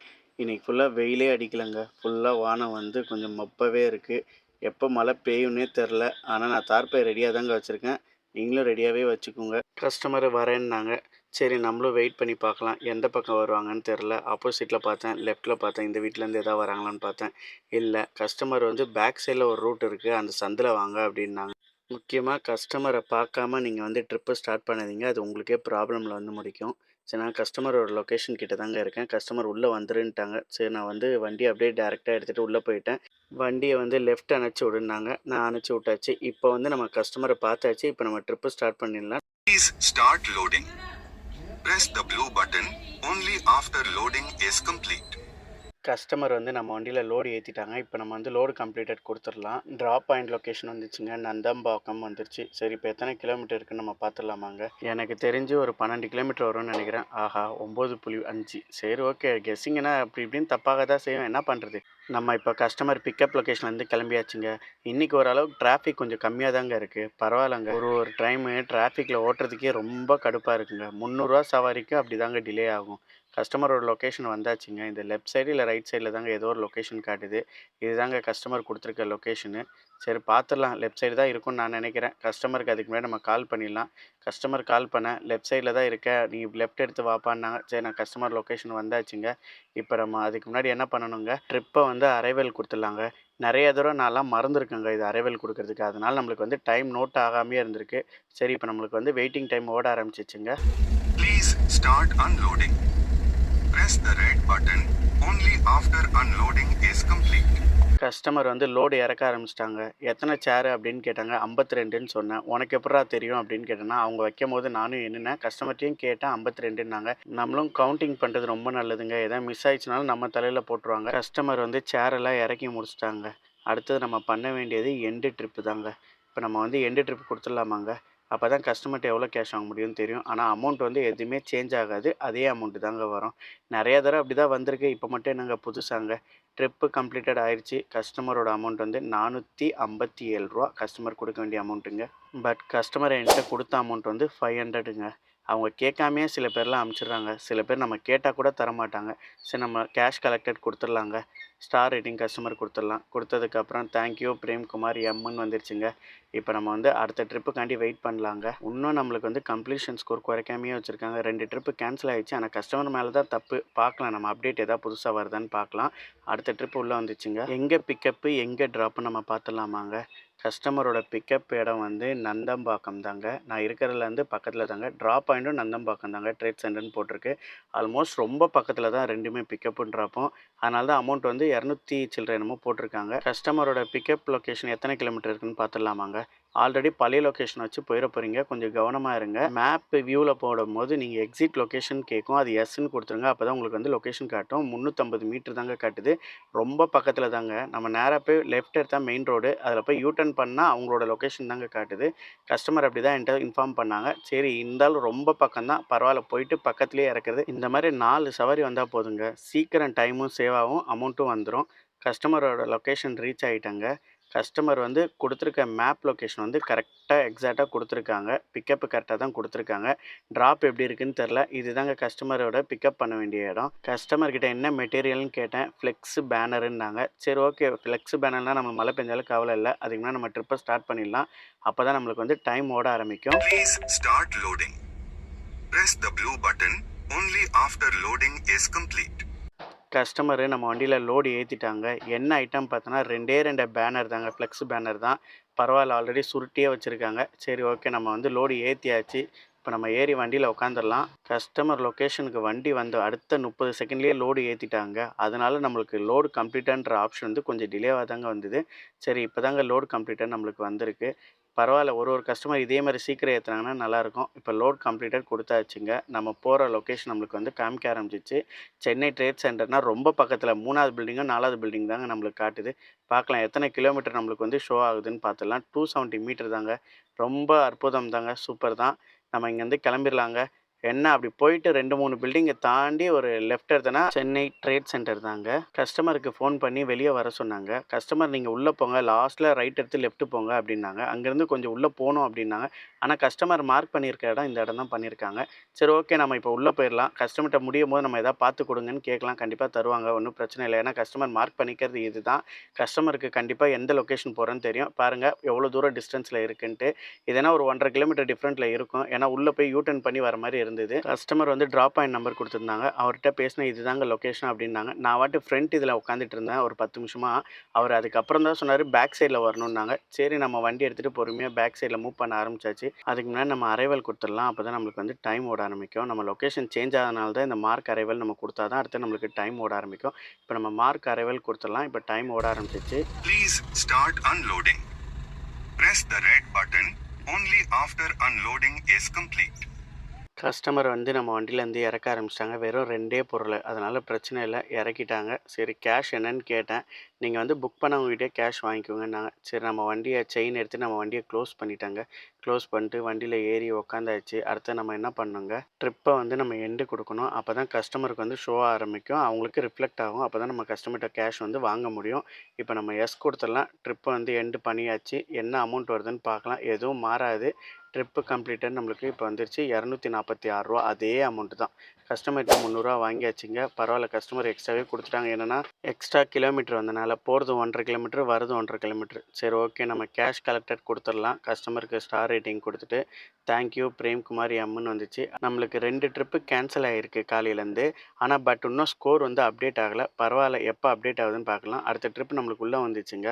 இன்றைக்கி ஃபுல்லாக வெயிலே அடிக்கலைங்க. ஃபுல்லாக வானம் வந்து கொஞ்சம் மப்பாகவே இருக்குது. எப்போ மழை பெய்யும்னே தெரில. ஆனால் நான் தார்ப்பை ரெடியாக தாங்க வச்சுருக்கேன். நீங்களும் ரெடியாகவே வச்சுக்கோங்க. கஸ்டமர் வரேன்னாங்க. சரி நம்மளும் வெயிட் பண்ணி பார்க்கலாம். எந்த பக்கம் வருவாங்கன்னு தெரில. ஆப்போசிட்டில் பார்த்தேன், லெஃப்ட்டில் பார்த்தேன். இந்த வீட்டிலேருந்து எதாவது வராங்களான்னு பார்த்தேன். இல்லை கஸ்டமர் வந்து பேக் சைடில் ஒரு ரூட் இருக்குது. அந்த சந்தில் வாங்க அப்படின்னாங்க. முக்கியமாக கஸ்டமரை பார்க்காம நீங்கள் வந்து ட்ரிப்பு ஸ்டார்ட் பண்ணாதீங்க. அது உங்களுக்கே ப்ராப்ளமில் வந்து முடிக்கும். சரி நான் கஸ்டமரோட லொக்கேஷன் கிட்ட தாங்க இருக்கேன். கஸ்டமர் உள்ளே வந்துருன்ட்டாங்க. சரி நான் வந்து வண்டியை அப்படியே டேரெக்டாக எடுத்துகிட்டு உள்ளே போயிட்டேன். வண்டியை வந்து லெஃப்ட் அணைச்சி விடுனாங்க. நான் அணைச்சி விட்டாச்சு. இப்போ வந்து நம்ம கஸ்டமரை பார்த்தாச்சு. இப்போ நம்ம ட்ரிப்பு ஸ்டார்ட் பண்ணிடலாம். Please start loading. Press the blue button only after loading is complete. Customer வந்து நம்ம வண்டியில் லோடு ஏற்றிட்டாங்க. இப்போ நம்ம வந்து லோடு கம்ப்ளீட்டட் கொடுத்துடலாம். ட்ராப் பாயிண்ட் லொக்கேஷன் வந்துச்சுங்க. நந்தம்பாக்கம் வந்துருச்சு. சரி, இப்போ எத்தனை கிலோமீட்டர் இருக்குன்னு நம்ம பார்த்துடலாமாங்க. எனக்கு தெரிஞ்சு ஒரு 12 கிலோமீட்டர் வரும்னு நினைக்கிறேன். ஆஹா, 9.5. சரி, ஓகே. கெஸ்ஸிங்கன்னா அப்படி இப்படின்னு தப்பாக தான் செய்யும். என்ன பண்ணுறது. நம்ம இப்போ கஸ்டமர் பிக்கப் லொக்கேஷன்லேருந்து கிளம்பியாச்சுங்க. இன்றைக்கி ஓரளவுக்கு டிராஃபிக் கொஞ்சம் கம்மியாக தாங்க இருக்குது. பரவாயில்லங்க. ஒரு டைமு டிராஃபிக்கில் ஓட்டுறதுக்கே ரொம்ப கடுப்பாக இருக்குங்க. 300 சவாரிக்கு அப்படி தாங்க டிலே ஆகும். கஸ்டமரோட லொக்கேஷன் வந்தாச்சுங்க. இந்த லெஃப்ட் சைடு இல்லை ரைட் சைடில் தாங்க ஏதோ ஒரு லொக்கேஷன் காட்டுது. இது தாங்க கஸ்டமர் கொடுத்துருக்க லொக்கேஷனு. சரி, பார்த்துடலாம். லெஃப்ட் சைடு தான் இருக்கும்னு நான் நினைக்கிறேன். கஸ்டமருக்கு அதுக்கு முன்னாடி நம்ம கால் பண்ணிடலாம். கஸ்டமர் கால் பண்ணேன், லெஃப்ட் சைடில் தான் இருக்க, நீ லெஃப்ட் எடுத்து வாப்பான்னாங்க. சரி, நான் கஸ்டமர் லொக்கேஷன் வந்தாச்சுங்க. இப்போ நம்ம அதுக்கு முன்னாடி என்ன பண்ணணுங்க, ட்ரிப்பை வந்து அரைவல் கொடுத்துடலாங்க. நிறைய தடவை நான்லாம் மறந்துருக்கேங்க இது அரைவல் கொடுக்கறதுக்கு. அதனால் நம்மளுக்கு வந்து டைம் நோட் ஆகாமையே இருந்திருக்கு. சரி, இப்போ நம்மளுக்கு வந்து வெயிட்டிங் டைம் ஓட ஆரம்பிச்சிச்சுங்க. Please start unloading. Press the red button only after unloading is complete. Customer வந்து லோடு இறக்க ஆரம்பிச்சிட்டாங்க. எத்தனை சேரு அப்படின்னு கேட்டாங்க. 52ன்னு சொன்னேன். உனக்கு எப்படா தெரியும் அப்படின்னு கேட்டேன்னா, அவங்க வைக்கும் போது நானும் எண்ணினேன். கஸ்டமர்ட்டையும் கேட்டேன், 52ன்னாங்க. நம்மளும் கவுண்டிங் பண்ணுறது ரொம்ப நல்லதுங்க. எதாவது மிஸ் ஆயிடுச்சுனாலும் நம்ம தலையில் போட்டுருவாங்க. கஸ்டமர் வந்து சேரெல்லாம் இறக்கி முடிச்சிட்டாங்க. அடுத்தது நம்ம பண்ண வேண்டியது எண்டு ட்ரிப்பு தாங்க. இப்போ நம்ம வந்து எண்டு ட்ரிப் கொடுத்துடலாமாங்க. அப்போ தான் கஸ்டமர்கிட்ட எவ்வளோ கேஷ் வாங்க முடியும்னு தெரியும். ஆனால் அமௌண்ட் வந்து எதுவுமே சேஞ்ச் ஆகாது. அதே அமௌண்ட்டு தாங்க வரும். நிறையா தடவை அப்படி தான் வந்திருக்கு. இப்போ மட்டும் என்னங்க புதுசாங்க. ட்ரிப்பு கம்ப்ளீட்டட் ஆயிடுச்சு. கஸ்டமரோட அமௌண்ட் வந்து ரூ. 457 கஸ்டமர் கொடுக்க வேண்டிய அமௌண்ட்டுங்க. பட் கஸ்டமர் என்கிட்ட கொடுத்த அமௌண்ட் வந்து 500ங்க. அவங்க கேட்காமையே சில பேர்லாம் அனுப்பிச்சிடுறாங்க. சில பேர் நம்ம கேட்டால் கூட தரமாட்டாங்க. சரி, நம்ம கேஷ் கலெக்டட் கொடுத்துடலாங்க. ஸ்டார் ரேட்டிங் கஸ்டமர் கொடுத்துடலாம். கொடுத்ததுக்கப்புறம் தேங்க்யூ பிரேம்குமார் எம்முன்னு வந்துருச்சுங்க. இப்போ நம்ம வந்து அடுத்த ட்ரிப்புக்காண்டி வெயிட் பண்ணலாங்க. இன்னும் நம்மளுக்கு வந்து கம்ப்ளீஷன் ஸ்கோர் குறைக்காமையே வச்சுருக்காங்க. 2 ட்ரிப்பு கேன்சல் ஆகிடுச்சு. ஆனால் கஸ்டமர் மேலே தான் தப்பு. பார்க்கலாம், நம்ம அப்டேட் எதாவது புதுசாக வருதான்னு பார்க்கலாம். அடுத்த ட்ரிப்பு உள்ளே வந்துச்சுங்க. எங்கே பிக்கப்பு எங்கே ட்ராப்பு நம்ம பார்த்துடலாமாங்க. கஸ்டமரோட பிக்கப் இடம் வந்து நந்தம்பாக்கம் தாங்க. நான் இருக்கிறதுலேருந்து பக்கத்தில் தாங்க. ட்ராப் பாயிண்ட்டும் நந்தம்பாக்கம் தாங்க. ட்ரேட் சென்டர்னு போட்டிருக்கு. ஆல்மோஸ்ட் ரொம்ப பக்கத்தில் தான் ரெண்டுமே பிக்கப்பும் ட்ராப்பும். அதனால தான் அமௌண்ட் வந்து 200 சில்லறை என்னமோ போட்டிருக்காங்க. கஸ்டமரோட பிக்கப் லொக்கேஷன் எத்தனை கிலோமீட்டர் இருக்குன்னு பார்த்துடலாமாங்க. ஆல்ரெடி பழைய லொக்கேஷன் வச்சு போயிட போகிறீங்க. கொஞ்சம் கவனமாக இருங்க. மேப் வியூவில் போடும்போது நீங்கள் எக்ஸிட் லொக்கேஷன் கேட்கும். அது எஸ்ன்னு கொடுத்துருங்க. அப்போ தான் உங்களுக்கு வந்து லொக்கேஷன் காட்டும். 350 மீட்டர் தாங்க காட்டுது. ரொம்ப பக்கத்தில் தாங்க. நம்ம நேராக போய் லெஃப்ட் எடுத்தால் மெயின் ரோடு. அதில் போய் யூட்டர்ன் பண்ணால் அவங்களோட லொக்கேஷன் தாங்க காட்டுது. கஸ்டமர் அப்படி தான் என்கிட்ட இன்ஃபார்ம் பண்ணாங்க. சரி, இருந்தாலும் ரொம்ப பக்கம் தான், பரவாயில்ல, போயிட்டு பக்கத்துலேயே இறக்குறது. இந்த மாதிரி 4 சவாரி வந்தால் போதுங்க. சீக்கிரம் டைமும் சேவ் ஆகும், அமௌண்ட்டும் வந்துடும். கஸ்டமரோட லொக்கேஷன் ரீச் ஆகிட்டாங்க. கஸ்டமர் வந்து கொடுத்துருக்க மேப் லொக்கேஷன் வந்து கரெக்டாக எக்ஸாக்டாக கொடுத்துருக்காங்க. பிக்கப்பு கரெக்டாக தான் கொடுத்துருக்காங்க. ட்ராப் எப்படி இருக்குன்னு தெரில. இது தாங்க கஸ்டமரோட பிக்கப் பண்ண வேண்டிய இடம். கஸ்டமர்கிட்ட என்ன மெட்டீரியல்னு கேட்டேன். ஃப்ளெக்ஸ் பேனருன்னாங்க. சரி, ஓகே. ஃப்ளெக்ஸ் பேனர்னால் நம்ம மழை பெஞ்சாலும் கவலை இல்லை. அதுக்கு முன்னாடி நம்ம ட்ரிப்பை ஸ்டார்ட் பண்ணிடலாம். அப்போ தான் நம்மளுக்கு வந்து டைம் ஓட ஆரம்பிக்கும். Please start loading. Press the blue button only after loading is complete. Customer நம்ம வண்டியில் லோடு ஏற்றிட்டாங்க. என்ன ஐட்டம் பார்த்தோன்னா 2 பேனர் தாங்க. ஃப்ளெக்ஸ் பேனர் தான். பரவாயில்ல, ஆல்ரெடி சுருட்டியே வச்சுருக்காங்க. சரி, ஓகே. நம்ம வந்து லோடு ஏற்றியாச்சு. இப்போ நம்ம ஏறி வண்டியில் உட்காந்துடலாம். கஸ்டமர் லொக்கேஷனுக்கு வண்டி வந்து அடுத்த 30 செகண்ட்லேயே லோடு ஏற்றிட்டாங்க. அதனால நம்மளுக்கு லோடு கம்ப்ளீட்டான்ற ஆப்ஷன் வந்து கொஞ்சம் டிலேவாக தாங்க வந்தது. சரி, இப்போ தாங்க லோடு கம்ப்ளீட்டாக நம்மளுக்கு வந்திருக்கு. பரவாயில்ல, ஒரு கஸ்டமர் இதே மாதிரி சீக்கிரம் ஏற்றுனாங்கன்னா நல்லாயிருக்கும். இப்போ லோட் கம்ப்ளீட்டட் கொடுத்தாச்சுங்க. நம்ம போகிற லொக்கேஷன் நம்மளுக்கு வந்து காமிக்க ஆரம்பிச்சிச்சு. சென்னை ட்ரேட் சென்டர்னால் ரொம்ப பக்கத்தில் 3வது பில்டிங்கும் 4வது பில்டிங் தாங்க நம்மளுக்கு காட்டுது. பார்க்கலாம் எத்தனை கிலோமீட்டர் நம்மளுக்கு வந்து ஷோ ஆகுதுன்னு பார்த்துடலாம். 270 மீட்டர் தாங்க. ரொம்ப அற்புதம் தாங்க. சூப்பர் தான். நம்ம இங்கேருந்து கிளம்பிடலாங்க. என்ன அப்படி போயிட்டு 2-3 பில்டிங்கை தாண்டி ஒரு லெஃப்ட் எடுத்தனா சென்னை ட்ரேட் சென்டர் தாங்க. கஸ்டமருக்கு ஃபோன் பண்ணி வெளியே வர சொன்னாங்க. கஸ்டமர் நீங்கள் உள்ளே போங்க, லாஸ்ட்டில் ரைட் எடுத்து லெஃப்ட் போங்க அப்படின்னாங்க. அங்கேருந்து கொஞ்சம் உள்ளே போகணும் அப்படின்னாங்க. ஆனால் கஸ்டமர் மார்க் பண்ணியிருக்க இடம் இந்த இடம் தான் பண்ணியிருக்காங்க. சரி, ஓகே. நம்ம இப்போ உள்ளே போயிடலாம். கஸ்டமர்கிட்ட முடியும் போது நம்ம எதாவது பார்த்து கொடுங்கன்னு கேட்கலாம். கண்டிப்பாக தருவாங்க, ஒன்றும் பிரச்சனை இல்லை. ஏன்னா கஸ்டமர் மார்க் பண்ணிக்கிறது இது தான். கஸ்டமருக்கு கண்டிப்பாக எந்த லொக்கேஷன் போகிறேன்னு தெரியும். பாருங்கள் எவ்வளோ தூரம் டிஸ்டன்ஸில் இருக்குன்ட்டு. இதனா ஒரு 1.5 கிலோமீட்டர் டிஃப்ரெண்ட்டில் இருக்கும். ஏன்னா உள்ளே போய் யூட்டர்ன் பண்ணி வர மாதிரி இருந்தது. கஸ்டமர் வந்து ட்ராப் பாயிண்ட் நம்பர் கொடுத்துருந்தாங்க. அவர்கிட்ட பேசினா இதுதாங்க லொக்கேஷன் அப்படின்னாங்க. நான் வாட்டு ஃப்ரண்ட் இதில் உட்காந்துட்டு இருந்தேன் ஒரு 10 நிமிஷமாக. அவர் அதுக்கப்புறம் தான் சொன்னார் பேக் சைடில் வரணுன்னாங்க. சரி, நம்ம வண்டி எடுத்துகிட்டு பொறுமையாக பேக் சைடில் மூவ் பண்ண ஆரம்பிச்சாச்சு. அதுக்கு முன்னாடி நம்ம அரைவல் கொடுத்துடலாம். அப்போ தான் நம்மளுக்கு வந்து டைம் ஓட ஆரம்பிக்கும். நம்ம லொக்கேஷன் சேஞ்ச் ஆனதுனால தான் இந்த மார்க் அரைவல் நம்ம கொடுத்தா தான் அடுத்து நம்மளுக்கு டைம் ஓட ஆரம்பிக்கும். இப்போ நம்ம மார்க் அரைவல் கொடுத்துடலாம். இப்போ டைம் ஓட ஆரம்பிச்சிச்சு. Please start unloading. Press the red button only after unloading is complete. Customer வந்து நம்ம வண்டியிலேருந்து இறக்க ஆரம்பிச்சிட்டாங்க. வெறும் 2டே பொருள். அதனால பிரச்சனை இல்ல. இறக்கிட்டாங்க. சரி கேஷ் என்னன்னு கேட்டேன். நீங்க வந்து புக் பண்ணவங்ககிட்டயே கேஷ் வாங்கிக்கோங்கன்னாங்க. சரி நம்ம வண்டிய செயின் எடுத்து நம்ம வண்டிய க்ளோஸ் பண்ணிட்டேங்க. க்ளோஸ் பண்ணிட்டு வண்டியில ஏறி உக்காந்தாச்சு. அடுத்து நம்ம என்ன பண்ணணுங்க, ட்ரிப்ப வந்து நம்ம எண்டு குடுக்கணும். அப்பதான் கஸ்டமருக்கு வந்து ஷோ ஆரம்பிக்கும். அவங்களுக்கு ரிஃப்ளெக்ட் ஆகும். அப்பதான் நம்ம கஸ்டமர்ட்ட கேஷ் வந்து வாங்க முடியும். இப்ப நம்ம எஸ் குடுத்துடலாம். ட்ரிப்ப வந்து எண்டு பண்ணியாச்சு. என்ன அமௌண்ட் வருதுன்னு பார்க்கலாம். எதுவும் மாறாது. ட்ரிப்பு கம்ப்ளீட்டட் நம்மளுக்கு இப்போ வந்துருச்சு ரூ. 246 அதே அமௌண்ட் தான். கஸ்டமர்கிட்ட ரூ. 300 வாங்கியாச்சுங்க. பரவாயில்ல கஸ்டமர் எக்ஸ்ட்ராவே குடுத்துட்டாங்க. என்னன்னா, எக்ஸ்ட்ரா கிலோமீட்டர் வந்தனால போறது 1½ கிலோமீட்டர், வரது 1½ கிலோமீட்டர். சரி ஓகே நம்ம கேஷ் கலெக்டட் குடுத்துடலாம். கஸ்டமருக்கு ஸ்டார் ரேட்டிங் குடுத்துட்டு, தேங்க் யூ பிரேம்குமார் எம்ன்னு வந்துச்சு. நம்மளுக்கு 2 ட்ரிப்பு கேன்சல் ஆயிருக்கு காலையிலேருந்து. ஆனா இன்னும் ஸ்கோர் வந்து அப்டேட் ஆகல. பரவாயில்ல எப்போ அப்டேட் ஆகுதுன்னு பார்க்கலாம். அடுத்த ட்ரிப் நம்மளுக்கு உள்ள வந்துச்சுங்க.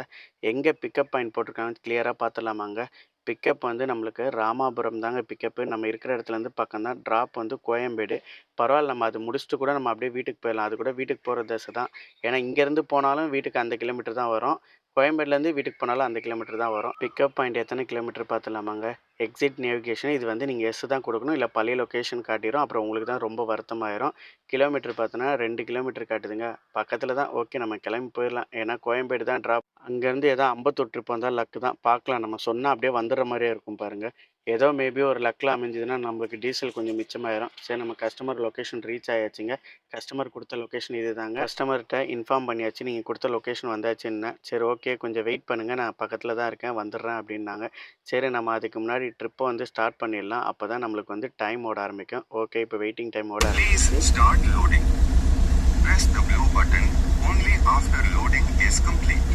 எங்கே பிக்கப் பாயிண்ட் போட்டிருக்காங்கன்னு கிளியரா பார்த்துடலாமாங்க? பிக்கப் வந்து நம்மளுக்கு ராமாபுரம் தாங்க பிக்கப்பு. நம்ம இருக்கிற இடத்துலேருந்து பக்கம் தான். ட்ராப் வந்து கோயம்பேடு. பரவாயில்ல நம்ம அது முடிச்சுட்டு கூட நம்ம அப்படியே வீட்டுக்கு போயிடலாம். அது கூட வீட்டுக்கு போகிற திசை தான். ஏன்னா இங்கேருந்து போனாலும் வீட்டுக்கு அந்த கிலோமீட்டர் தான் வரும். கோயம்பேடுலேருந்து வீட்டுக்கு போனாலும் அந்த கிலோமீட்டர் தான் வரும். பிக்கப் பாயிண்ட் எத்தனை கிலோமீட்டர் பார்த்துலாமாங்க? எக்ஸிட் நேவிகேஷன் இது வந்து நீங்கள் எஸ் தான் கொடுக்கணும். இல்லை பழைய லொக்கேஷன் காட்டிடும். அப்புறம் உங்களுக்கு தான் ரொம்ப வருத்தமாயிரும். கிலோமீட்டர் பார்த்தோன்னா 2 கிலோமீட்டர் காட்டுதுங்க. பக்கத்தில் தான். ஓகே நம்ம கிளம்பி போயிடலாம். ஏன்னா கோயம்பேடு தான் ட்ராப். அங்கேருந்து ஏதோ அம்பத்தூர் ட்ரிப் வந்தால் லக்கு தான். பார்க்கலாம் நம்ம சொன்னால் அப்படியே வந்துடுற மாதிரியே இருக்கும் பாருங்கள். ஏதோ மேபி ஒரு லக்கில் அமைஞ்சதுன்னா நம்மளுக்கு டீசல் கொஞ்சம் மிச்சமாயிரும். சரி நம்ம கஸ்டமர் லொக்கேஷன் ரீச் ஆயாச்சுங்க. கஸ்டமர் கொடுத்த லொக்கேஷன் இது தாங்க. கஸ்டமர்கிட்ட இன்ஃபார்ம் பண்ணியாச்சு. நீங்கள் கொடுத்த லொக்கேஷன் வந்தாச்சுன்னு. சரி ஓகே கொஞ்சம் வெயிட் பண்ணுங்கள் நான் பக்கத்தில் தான் இருக்கேன் வந்துடுறேன் அப்படின்னாங்க. சரி நம்ம அதுக்கு முன்னாடி ட்ரிப்பை வந்து ஸ்டார்ட் பண்ணிடலாம். அப்போ தான் நம்மளுக்கு வந்து டைம் ஓட ஆரம்பிக்கும். ஓகே இப்போ வெயிட்டிங் டைம் ஓட Please ஆரம்பிச்சு. start loading. Press the blue button only after loading is complete.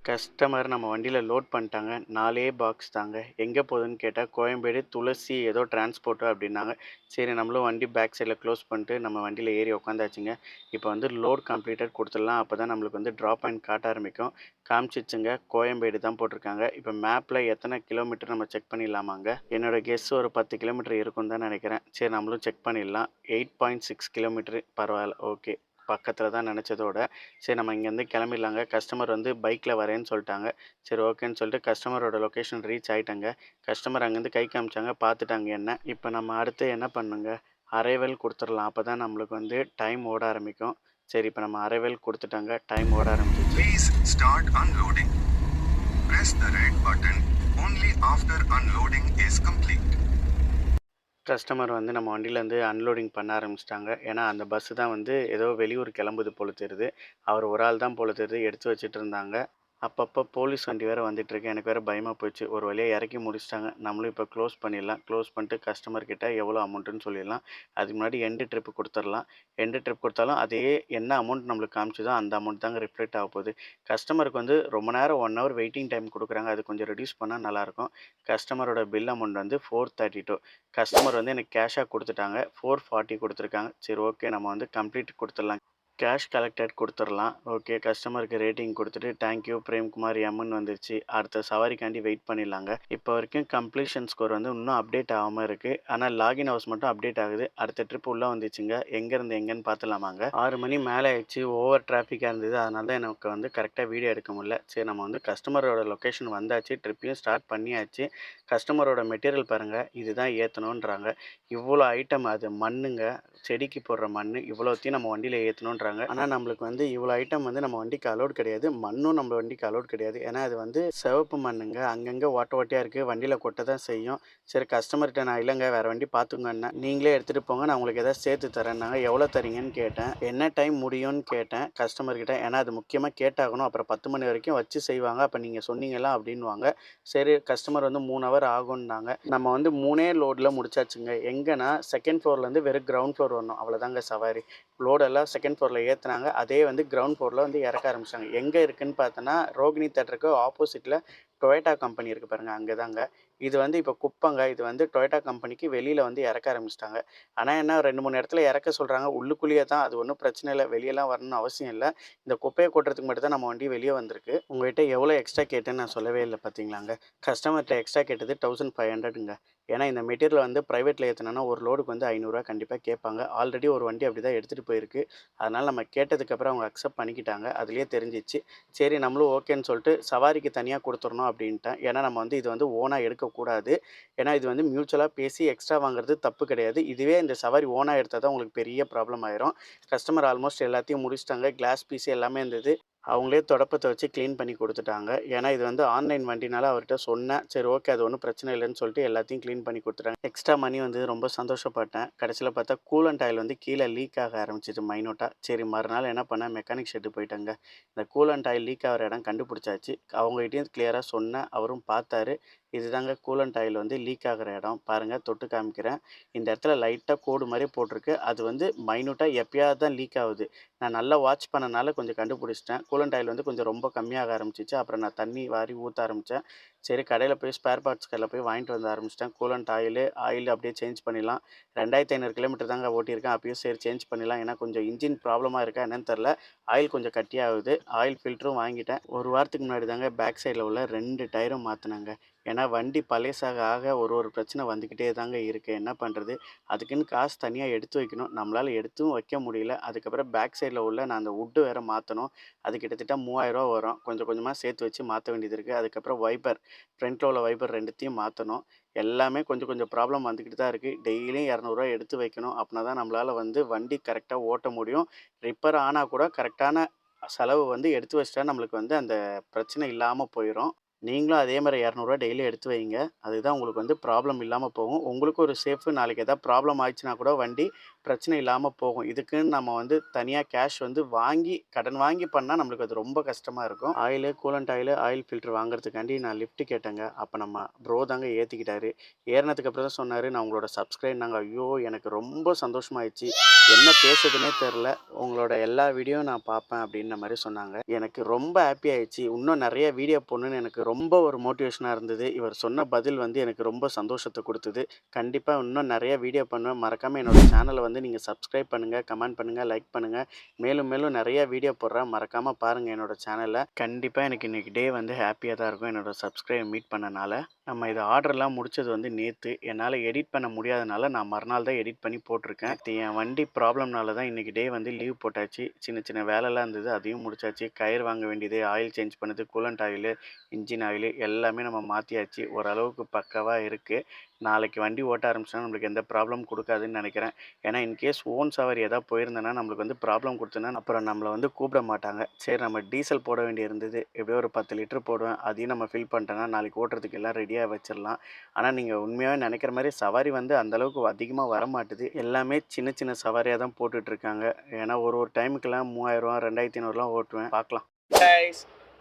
Customer நம்ம வண்டியில் லோட் பண்ணிட்டாங்க. 4 பாக்ஸ் தாங்க. எங்கே போகுதுன்னு கேட்டால் கோயம்பேடு துளசி ஏதோ டிரான்ஸ்போர்ட்டு அப்படின்னாங்க. சரி நம்மளும் வண்டி பேக் சைடில் க்ளோஸ் பண்ணிட்டு நம்ம வண்டியில் ஏறி உட்காந்தாச்சுங்க. இப்போ வந்து லோட் கம்ப்ளீட்டட் கொடுத்துடலாம். அப்போ தான் நம்மளுக்கு வந்து ட்ராப் பாயிண்ட் காட்ட ஆரம்பிக்கும். காமிச்சிச்சுங்க கோயம்பேடு தான் போட்டிருக்காங்க. இப்போ மேப்பில் எத்தனை கிலோமீட்டர் நம்ம செக் பண்ணிடலாமாங்க? என்னோட கெஸ் ஒரு 10 கிலோமீட்டர் இருக்கும்னு தான் நினைக்கிறேன். சரி நம்மளும் செக் பண்ணிடலாம். 8.6 கிலோமீட்டரு பரவாயில்ல ஓகே. பக்கத்தில் தான் நினச்சதோட. சரி நம்ம இங்கேருந்து கிளம்பிடலாங்க. கஸ்டமர் வந்து பைக்கில் வரேன்னு சொல்லிட்டாங்க. சரி ஓகேன்னு சொல்லிட்டு கஸ்டமரோட லொக்கேஷன் ரீச் ஆகிட்டேங்க. கஸ்டமர் அங்கேருந்து கை காமிச்சாங்க பார்த்துட்டாங்க என்ன. இப்போ நம்ம அடுத்து என்ன பண்ணுங்க, அரைவல் கொடுத்துடலாம். அப்போ தான் நம்மளுக்கு வந்து டைம் ஓட ஆரம்பிக்கும். சரி இப்போ நம்ம அரைவல் கொடுத்துட்டாங்க. டைம் ஓட ஆரம்பிச்சிச்சு. Please start unloading. Press the red button only after unloading is complete. Customer வந்து நம்ம வண்டியிலேருந்து அன்லோடிங் பண்ண ஆரம்பிச்சிட்டாங்க. ஏன்னா அந்த பஸ்ஸு தான் வந்து ஏதோ வெளியூர் கிளம்புது போல தெரியுது. அவர் ஒரு ஆள் தான் போல தெரியுது எடுத்து வச்சுட்டு இருந்தாங்க. அப்பப்போ போலீஸ் வண்டி வேறு வந்துட்டுருக்கு. எனக்கு வேறு பயமாக போச்சு. ஒரு வழியாக இறக்கி முடிச்சிட்டாங்க. நம்மளும் இப்போ க்ளோஸ் பண்ணிடலாம். க்ளோஸ் பண்ணிட்டு கஸ்டமர்கிட்ட எவ்வளோ அமௌண்ட்டுன்னு சொல்லிடலாம். அதுக்கு முன்னாடி எண்டு ட்ரிப்பு கொடுத்துடலாம். எண்டு ட்ரிப் கொடுத்தாலும் அதே என்ன அமௌண்ட் நம்மளுக்கு காமிச்சதோ அந்த அமௌண்ட் தாங்க ரிஃப்ளெக்ட் ஆக போகுது. கஸ்டமருக்கு வந்து ரொம்ப நேரம் 1 ஹவர் வெயிட்டிங் டைம் கொடுக்குறாங்க. அது கொஞ்சம் ரெடியூஸ் பண்ணால் நல்லாயிருக்கும். கஸ்டமரோட பில் அமௌண்ட் வந்து 432. கஸ்டமர் வந்து எனக்கு கேஷாக கொடுத்துட்டாங்க. 440 கொடுத்துருக்காங்க. சரி ஓகே நம்ம வந்து கம்ப்ளீட் கொடுத்துடலாம். கேஷ் கலெக்டட் கொடுத்துடலாம். ஓகே கஸ்டமருக்கு ரேட்டிங் கொடுத்துட்டு தேங்க்யூ பிரேம்குமார் எம்ன்னு வந்துருச்சு. அடுத்த சவாரிக்காண்டி வெயிட் பண்ணிடலாங்க. இப்போ வரைக்கும் கம்ப்ளீஷன் ஸ்கோர் வந்து இன்னும் அப்டேட் ஆகாமல் இருக்குது. ஆனால் லாகின் ஹவர்ஸ் மட்டும் அப்டேட் ஆகுது. அடுத்த ட்ரிப் உள்ளே வந்துச்சுங்க. எங்கேருந்து எங்கேன்னு பார்த்துலாமாங்க. 6 மணி மேலே ஆயிடுச்சு. ஓவர் டிராஃபிக்காக இருந்தது. அதனால தான் எனக்கு வந்து கரெக்டாக வீடியோ எடுக்க முடியல. சரி நம்ம வந்து கஸ்டமரோட லொக்கேஷன் வந்தாச்சு. ட்ரிப்பையும் ஸ்டார்ட் பண்ணியாச்சு. கஸ்டமரோட மெட்டீரியல் பாருங்கள். இதுதான் ஏற்றணுன்றாங்க. இவ்வளோ ஐட்டம் அது மண்ணுங்க. செடிக்கு போடுற மண் இவ்வளோத்தையும் நம்ம வண்டியில் ஏற்றணுன்றாங்க. ஆனால் நம்மளுக்கு வந்து இவ்வளோ ஐட்டம் வந்து நம்ம வண்டிக்கு அலோட் கிடையாது. மண்ணும் நம்ம வண்டிக்கு அலோட் கிடையாது. ஏன்னா அது வந்து சிவப்பு மண்ணுங்க. அங்கங்கே ஓட்ட ஓட்டையாக இருக்குது. வண்டியில் கொட்ட தான் செய்யும். சரி கஸ்டமர்கிட்ட நான் இல்லைங்க வேறு வண்டி பார்த்துங்கண்ணா நீங்களே எடுத்துகிட்டு போங்க நான் உங்களுக்கு எதாவது சேர்த்து தரேன்னாங்க. எவ்வளோ தரீங்கன்னு கேட்டேன். என்ன டைம் முடியும்னு கேட்டேன் கஸ்டமர்கிட்ட. ஏன்னா அது முக்கியமாக கேட்டாகணும். அப்புறம் 10 மணி வரைக்கும் வச்சு செய்வாங்க. அப்போ நீங்கள் சொன்னீங்களா அப்படின்வாங்க. சரி கஸ்டமர் வந்து 3 ஹவர் ஆகும்னாங்க. நம்ம வந்து 3 லோடில் முடிச்சாச்சுங்க. எங்கன்னா செகண்ட் ஃப்ளோர்லேருந்து வெறும் கிரவுண்ட் ஃப்ளோர் வரணும். அவ்வளோதாங்க சவாரி. லோடெல்லாம் செகண்ட் ஃப்ளோரில் ஏற்றுனாங்க. அதே வந்து கிரவுண்ட் ஃப்ளோரில் வந்து இறக்க ஆரம்பிச்சிட்டாங்க. எங்கே இருக்குதுன்னு பார்த்தோன்னா ரோகிணி தேட்டருக்கு ஆப்போசிட்டில் டொயோட்டா கம்பெனி இருக்குது பாருங்கள் அங்கே தாங்க. இது வந்து இப்போ குப்பங்க. இது வந்து டொயோட்டா கம்பெனிக்கு வெளியில் வந்து இறக்க ஆரம்பிச்சிட்டாங்க. ஆனால் என்ன 2, 3 இடத்துல இறக்க சொல்கிறாங்க. உள்ளுக்குள்ளேயே தான். அது ஒன்றும் பிரச்சனை இல்லை. வெளியெல்லாம் வரணும்னு அவசியம் இல்லை. இந்த குப்பையை கொட்டுறதுக்கு மட்டும் தான் நம்ம வண்டி வெளியே வந்திருக்கு. உங்கள்கிட்ட எவ்வளோ எக்ஸ்ட்ரா கேட்டேன்னு நான் சொல்லவே இல்லை பார்த்தீங்களாங்க. கஸ்டமர்கிட்ட எக்ஸ்ட்ரா கேட்டது 1500ங்க. ஏன்னா இந்த மெட்டீரியல் வந்து ப்ரைவேட்டில் ஏற்றினோன்னா ஒரு லோடுக்கு வந்து 500 கண்டிப்பாக கேட்பாங்க. ஆல்ரெடி ஒரு வண்டி அப்படி தான் எடுத்துகிட்டு போயிருக்கு. அதனால் நம்ம கேட்டதுக்கப்புறம் அவங்க அக்செப்ட் பண்ணிக்கிட்டாங்க. அதுலேயே தெரிஞ்சிச்சு. சரி நம்மளும் ஓகேன்னு சொல்லிட்டு சவாரிக்கு தனியாக கொடுத்துடணும் வேணாம் அப்படின்ட்டேன். ஏன்னா நம்ம வந்து இது வந்து ஓனாக எடுக்கக்கூடாது. ஏன்னா இது வந்து மியூச்சுவலாக பேசி எக்ஸ்ட்ரா வாங்குறது தப்பு கிடையாது. இதுவே இந்த சவாரி ஓனாக எடுத்தால் தான் உங்களுக்கு பெரிய ப்ராப்ளம் ஆயிரும். கஸ்டமர் ஆல்மோஸ்ட் எல்லாத்தையும் முடிச்சிட்டாங்க. கிளாஸ் பீஸ் எல்லாமே இருந்தது. அவங்களே தொடப்பத்தை வச்சு க்ளீன் பண்ணி கொடுத்துட்டாங்க. ஏன்னா இது வந்து ஆன்லைன் வண்டினால அவர்கிட்ட சொன்னேன். சரி ஓகே, அது ஒன்றும் பிரச்சனை இல்லைன்னு சொல்லிட்டு எல்லாத்தையும் க்ளீன் பண்ணி கொடுத்துட்டாங்க. எக்ஸ்ட்ரா மணி வந்து ரொம்ப சந்தோஷப்பட்டேன். கடைசியில் பார்த்தா கூலண்ட் ஆயில் வந்து கீழே லீக் ஆக ஆரம்பிச்சிது மைனூட்டாக. சரி மறுநாள் என்ன பண்ணேன், மெக்கானிக் ஷெட்டு போயிட்டேங்க. இந்த கூலண்ட் ஆயில் லீக் ஆகிற இடம் கண்டுபிடிச்சாச்சு. அவங்ககிட்டயும் கிளியராக சொன்னேன். அவரும் பார்த்தாரு. இதுதாங்க கூலண்ட் ஆயில் வந்து லீக் ஆகிற இடம். பாருங்கள், தொட்டு காமிக்கிறேன். இந்த இடத்துல லைட்டாக கோடு மாதிரி போட்டிருக்கு. அது வந்து மைனூட்டாக எப்பயாவது தான் லீக் ஆகுது. நான் நல்லா வாட்ச் பண்ணனால கொஞ்சம் கண்டுபிடிச்சிட்டேன். கூலண்ட் ஆயில் வந்து கொஞ்சம் ரொம்ப கம்மியாக ஆரம்பிச்சிச்சு. அப்புறம் நான் தண்ணி வாரி ஊற்ற ஆரம்பித்தேன். சரி கடையில் போய் ஸ்பேர் பார்ட்ஸ் கடையில் போய் வாங்கிட்டு வந்து ஆரம்பிச்சிட்டேன். கூலண்ட் ஆயில் அப்படியே சேஞ்ச் பண்ணிடலாம். 2500 கிலோமீட்டர் தாங்க ஓட்டியிருக்கேன். அப்பயும் சரி சேஞ்ச் பண்ணிடலாம். ஏன்னா கொஞ்சம் இன்ஜின் ப்ராப்ளமாக இருக்கா என்னன்னு தெரில. ஆயில் கொஞ்சம் கட்டியாகுது. ஆயில் ஃபில்டரும் வாங்கிட்டேன். ஒரு வாரத்துக்கு முன்னாடி தாங்க பேக் சைடில் உள்ள 2 டயரும் மாற்றினாங்க. ஏன்னா வண்டி பழசாக ஆக ஒரு பிரச்சனை வந்துக்கிட்டே தாங்க இருக்குது. என்ன பண்ணுறது, அதுக்குன்னு காசு தனியாக எடுத்து வைக்கணும். நம்மளால் எடுத்தும் வைக்க முடியல. அதுக்கப்புறம் பேக் சைடில் உள்ள நான் அந்த வுட்டு வேறு மாற்றணும். அது கிட்டத்தட்ட 3000 ரூபா வரும். கொஞ்சம் கொஞ்சமாக சேர்த்து வச்சு மாற்ற வேண்டியது இருக்குது. அதுக்கப்புறம் வைப்பர், ஃப்ரண்ட்டில் உள்ள வைப்பர் 2த்தையும் மாற்றணும். எல்லாமே கொஞ்சம் கொஞ்சம் ப்ராப்ளம் வந்துக்கிட்டு தான் இருக்குது. டெய்லியும் 200 எடுத்து வைக்கணும். அப்படின்னா தான் நம்மளால் வந்து வண்டி கரெக்டாக ஓட்ட முடியும். ரிப்பேர் ஆனால் கூட கரெக்டான செலவு வந்து எடுத்து வச்சிட்டா நம்மளுக்கு வந்து அந்த பிரச்சனை இல்லாமல் போயிடும். நீங்களும் அதே மாதிரி 200 டெய்லி எடுத்து வைங்க. அதுதான் உங்களுக்கு வந்து ப்ராப்ளம் இல்லாமல் போகும். உங்களுக்கும் ஒரு சேஃபு. நாளைக்கு எதாவது ப்ராப்ளம் ஆயிடுச்சுன்னா கூட வண்டி பிரச்சனை இல்லாமல் போகும். இதுக்குன்னு நம்ம வந்து தனியாக கேஷ் வந்து கடன் வாங்கி பண்ணால் நம்மளுக்கு அது ரொம்ப கஷ்டமாக இருக்கும். Oil, coolant oil, oil filter வாங்குறதுக்காண்டி நான் லிஃப்ட் கேட்டேங்க. அப்போ நம்ம ப்ரோ தாங்க ஏற்றிக்கிட்டாரு. ஏறினதுக்கு அப்புறம் தான் சொன்னார், நான் உங்களோட சப்ஸ்கிரைப்னாங்க. ஐயோ, எனக்கு ரொம்ப சந்தோஷமாயிடுச்சு. என்ன பேசுதுன்னே தெரில. உங்களோட எல்லா வீடியோவும் நான் பார்ப்பேன் அப்படின்ற மாதிரி சொன்னாங்க. எனக்கு ரொம்ப ஹாப்பி ஆயிடுச்சு. இன்னும் நிறைய வீடியோ போடணுன்னு எனக்கு ரொம்ப ஒரு மோட்டிவேஷனாக இருந்தது. இவர் சொன்ன பதில் வந்து எனக்கு ரொம்ப சந்தோஷத்தை கொடுத்தது. கண்டிப்பாக இன்னும் நிறைய வீடியோ பண்ணுவேன். மறக்காமல் என்னோட சேனலை வந்து நீங்கள் சப்ஸ்கிரைப் பண்ணுங்கள், கமெண்ட் பண்ணுங்கள், லைக் பண்ணுங்கள். மேலும் மேலும் நிறைய வீடியோ போடுறேன். மறக்காமல் பாருங்கள் என்னோட சேனலை. கண்டிப்பாக எனக்கு இன்றைக்கி டே வந்து ஹாப்பியாக தான் இருக்கும் என்னோட சப்ஸ்கிரைப் மீட் பண்ணனால. நம்ம இது ஆர்டர்லாம் முடித்தது வந்து நேற்று. என்னால் எடிட் பண்ண முடியாதனால நான் மறுநாள் தான் எடிட் பண்ணி போட்டிருக்கேன். என் வண்டி ப்ராப்ளம்னால தான் இன்றைக்கி டே வந்து லீவ் போட்டாச்சு. சின்ன சின்ன வேலைலாம் இருந்தது, அதையும் முடிச்சாச்சு. கயிறு வாங்க வேண்டியது, ஆயில் சேஞ்ச் பண்ணது, கூலண்ட் ஆயிலு, இன்ஜின் ஆயிலு எல்லாமே நம்ம மாற்றியாச்சு. ஓரளவுக்கு பக்காவாக இருக்குது. நாளைக்கு வண்டி ஓட்ட ஆரம்பிச்சோன்னா நம்மளுக்கு எந்த ப்ராப்ளம் கொடுக்காதுன்னு நினைக்கிறேன். ஏன்னா இன்கேஸ் ஓன் சவாரி எதாவது போயிருந்தேன்னா நம்மளுக்கு வந்து ப்ராப்ளம் கொடுத்தோன்னா அப்புறம் நம்மளை வந்து கூப்பிட மாட்டாங்க. சரி, நம்ம டீசல் போட வேண்டிய இருந்தது. எப்படியோ ஒரு 10 லிட்டர் போடுவேன். அதையும் நம்ம ஃபில் பண்ணிட்டோன்னா நாளைக்கு ஓட்டுறதுக்கு எல்லாம் ரெடியாக வச்சிடலாம். ஆனால் நீங்கள் உண்மையாகவே நினைக்கிற மாதிரி சவாரி வந்து அந்தளவுக்கு அதிகமாக வர மாட்டுது. எல்லாமே சின்ன சின்ன சவாரியாக தான் போட்டுட்ருக்காங்க. ஏன்னா ஒரு டைமுக்கெல்லாம் 3000, 2500லாம் ஓட்டுவேன். பார்க்கலாம்.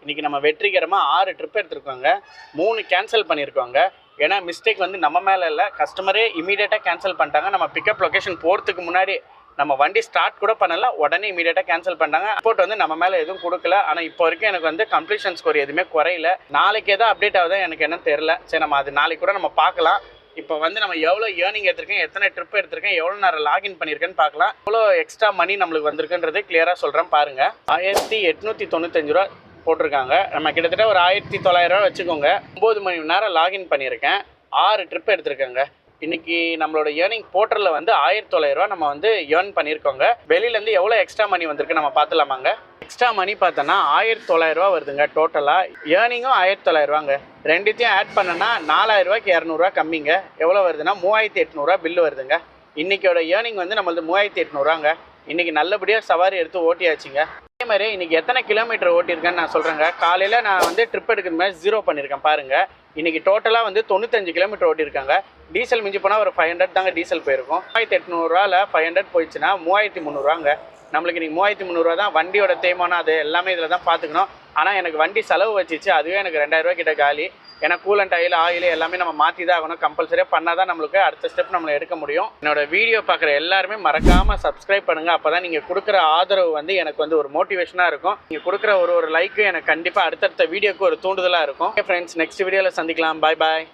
இன்றைக்கி நம்ம வெற்றிகரமாக 6 ட்ரிப் எடுத்துருக்கோங்க. 3 கேன்சல் பண்ணியிருக்கோங்க. ஏன்னா மிஸ்டேக் வந்து நம்ம மேலே இல்லை, கஸ்டமரே இமீடியட்டாக கேன்சல் பண்ணிட்டாங்க. நம்ம பிக்கப் லொக்கேஷன் போகிறதுக்கு முன்னாடி நம்ம வண்டி ஸ்டார்ட் கூட பண்ணல, உடனே இமீடியட்டாக கேன்சல் பண்ணிட்டாங்க. ரிப்போர்ட் வந்து நம்ம மேலே எதுவும் கொடுக்கல. ஆனால் இப்போ வரைக்கும் எனக்கு வந்து கம்ப்ளீஷன் ஸ்கோர் எதுவுமே குறையில. நாளைக்கு எதாவது அப்டேட் ஆகுதா எனக்கு என்னன்னு தெரில. சரி, நம்ம அது நாளைக்கு கூட நம்ம பார்க்கலாம். இப்போ வந்து நம்ம எவ்வளோ ஏர்னிங் எடுத்திருக்கேன், எத்தனை ட்ரிப் எடுத்திருக்கேன், எவ்வளோ நேரம் லாகின் பண்ணியிருக்கேன்னு பார்க்கலாம். எவ்வளோ எக்ஸ்ட்ரா மணி நம்மளுக்கு வந்திருக்குன்றது கிளியராக சொல்கிறேன் பாருங்கள். 1895 ரூபா போட்டிருக்காங்க. நம்ம கிட்டத்தட்ட ஒரு 1900 ரூபா வச்சுக்கோங்க. 9 மணி நேரம் லாகின் பண்ணியிருக்கேன். 6 ட்ரிப் எடுத்திருக்கேங்க. இன்றைக்கி நம்மளோட ஏர்னிங் போர்ட்டலில் வந்து 1900 ரூபா நம்ம வந்து ஏர்ன் பண்ணியிருக்கோங்க. வெளியிலேருந்து எவ்வளோ எக்ஸ்ட்ரா மணி வந்திருக்கு நம்ம பார்த்துலாமாங்க. எக்ஸ்ட்ரா மணி பார்த்தோன்னா 1900 ரூபா வருதுங்க. டோட்டலாக ஏர்னிங்கும் 1900 ரூபாங்க. ரெண்டுத்தையும் ஆட் பண்ணனா 4000 ரூபாய்க்கு 200 ரூபா கம்மிங்க. எவ்வளோ வருதுன்னா 3800 ரூபா பில்லு வருதுங்க. இன்றைக்கியோட ஏர்னிங் வந்து நம்மளது 3800 ரூபாங்க. இன்றைக்கி நல்லபடியாக சவாரி எடுத்து ஓட்டியாச்சுங்க. அதே மாதிரி இன்றைக்கி எத்தனை கிலோமீட்டர் ஓட்டியிருக்கேன்னு நான் சொல்கிறேங்க. காலையில் நான் வந்து ட்ரிப் எடுக்கிற மாதிரி 0 பண்ணியிருக்கேன் பாருங்கள். இன்றைக்கி டோட்டலாக வந்து 95 கிலோமீட்டர் ஓட்டியிருக்காங்க. டீசல் மிஞ்சி போனால் ஒரு 500 தாங்க டீசல் போயிருக்கும். 1800 ரூபாவில் 500 போயிடுச்சுன்னா 3300 ரூபாங்க. நம்மளுக்கு இன்றைக்கி 3300 ரூபா தான். வண்டியோட தேய்மானம் அது எல்லாமே இதில் தான் பார்த்துக்கணும். ஆனால் எனக்கு வண்டி செலவு வச்சிச்சு, அதுவே எனக்கு 2000 ரூபா கிட்ட காலி. ஏன்னா கூலண்ட் ஆயில் எல்லாமே நம்ம மாற்றி தான் ஆகணும். கம்பல்சரியாக பண்ணால் தான் நம்மளுக்கு அடுத்த ஸ்டெப் நம்மளை எடுக்க முடியும். என்னோட வீடியோ பார்க்குற எல்லாருமே மறக்காமல் சப்ஸ்கிரைப் பண்ணுங்கள். அப்போ தான் நீங்கள் கொடுக்குற ஆதரவு வந்து எனக்கு வந்து ஒரு மோட்டிவேஷனாக இருக்கும். நீங்கள் கொடுக்குற ஒரு லைக்கும் எனக்கு கண்டிப்பாக அடுத்தடுத்த வீடியோக்கு ஒரு தூண்டுதலாக இருக்கும். ஃப்ரெண்ட்ஸ், நெக்ஸ்ட் வீடியோவில் சந்திக்கலாம். பாய் பாய்.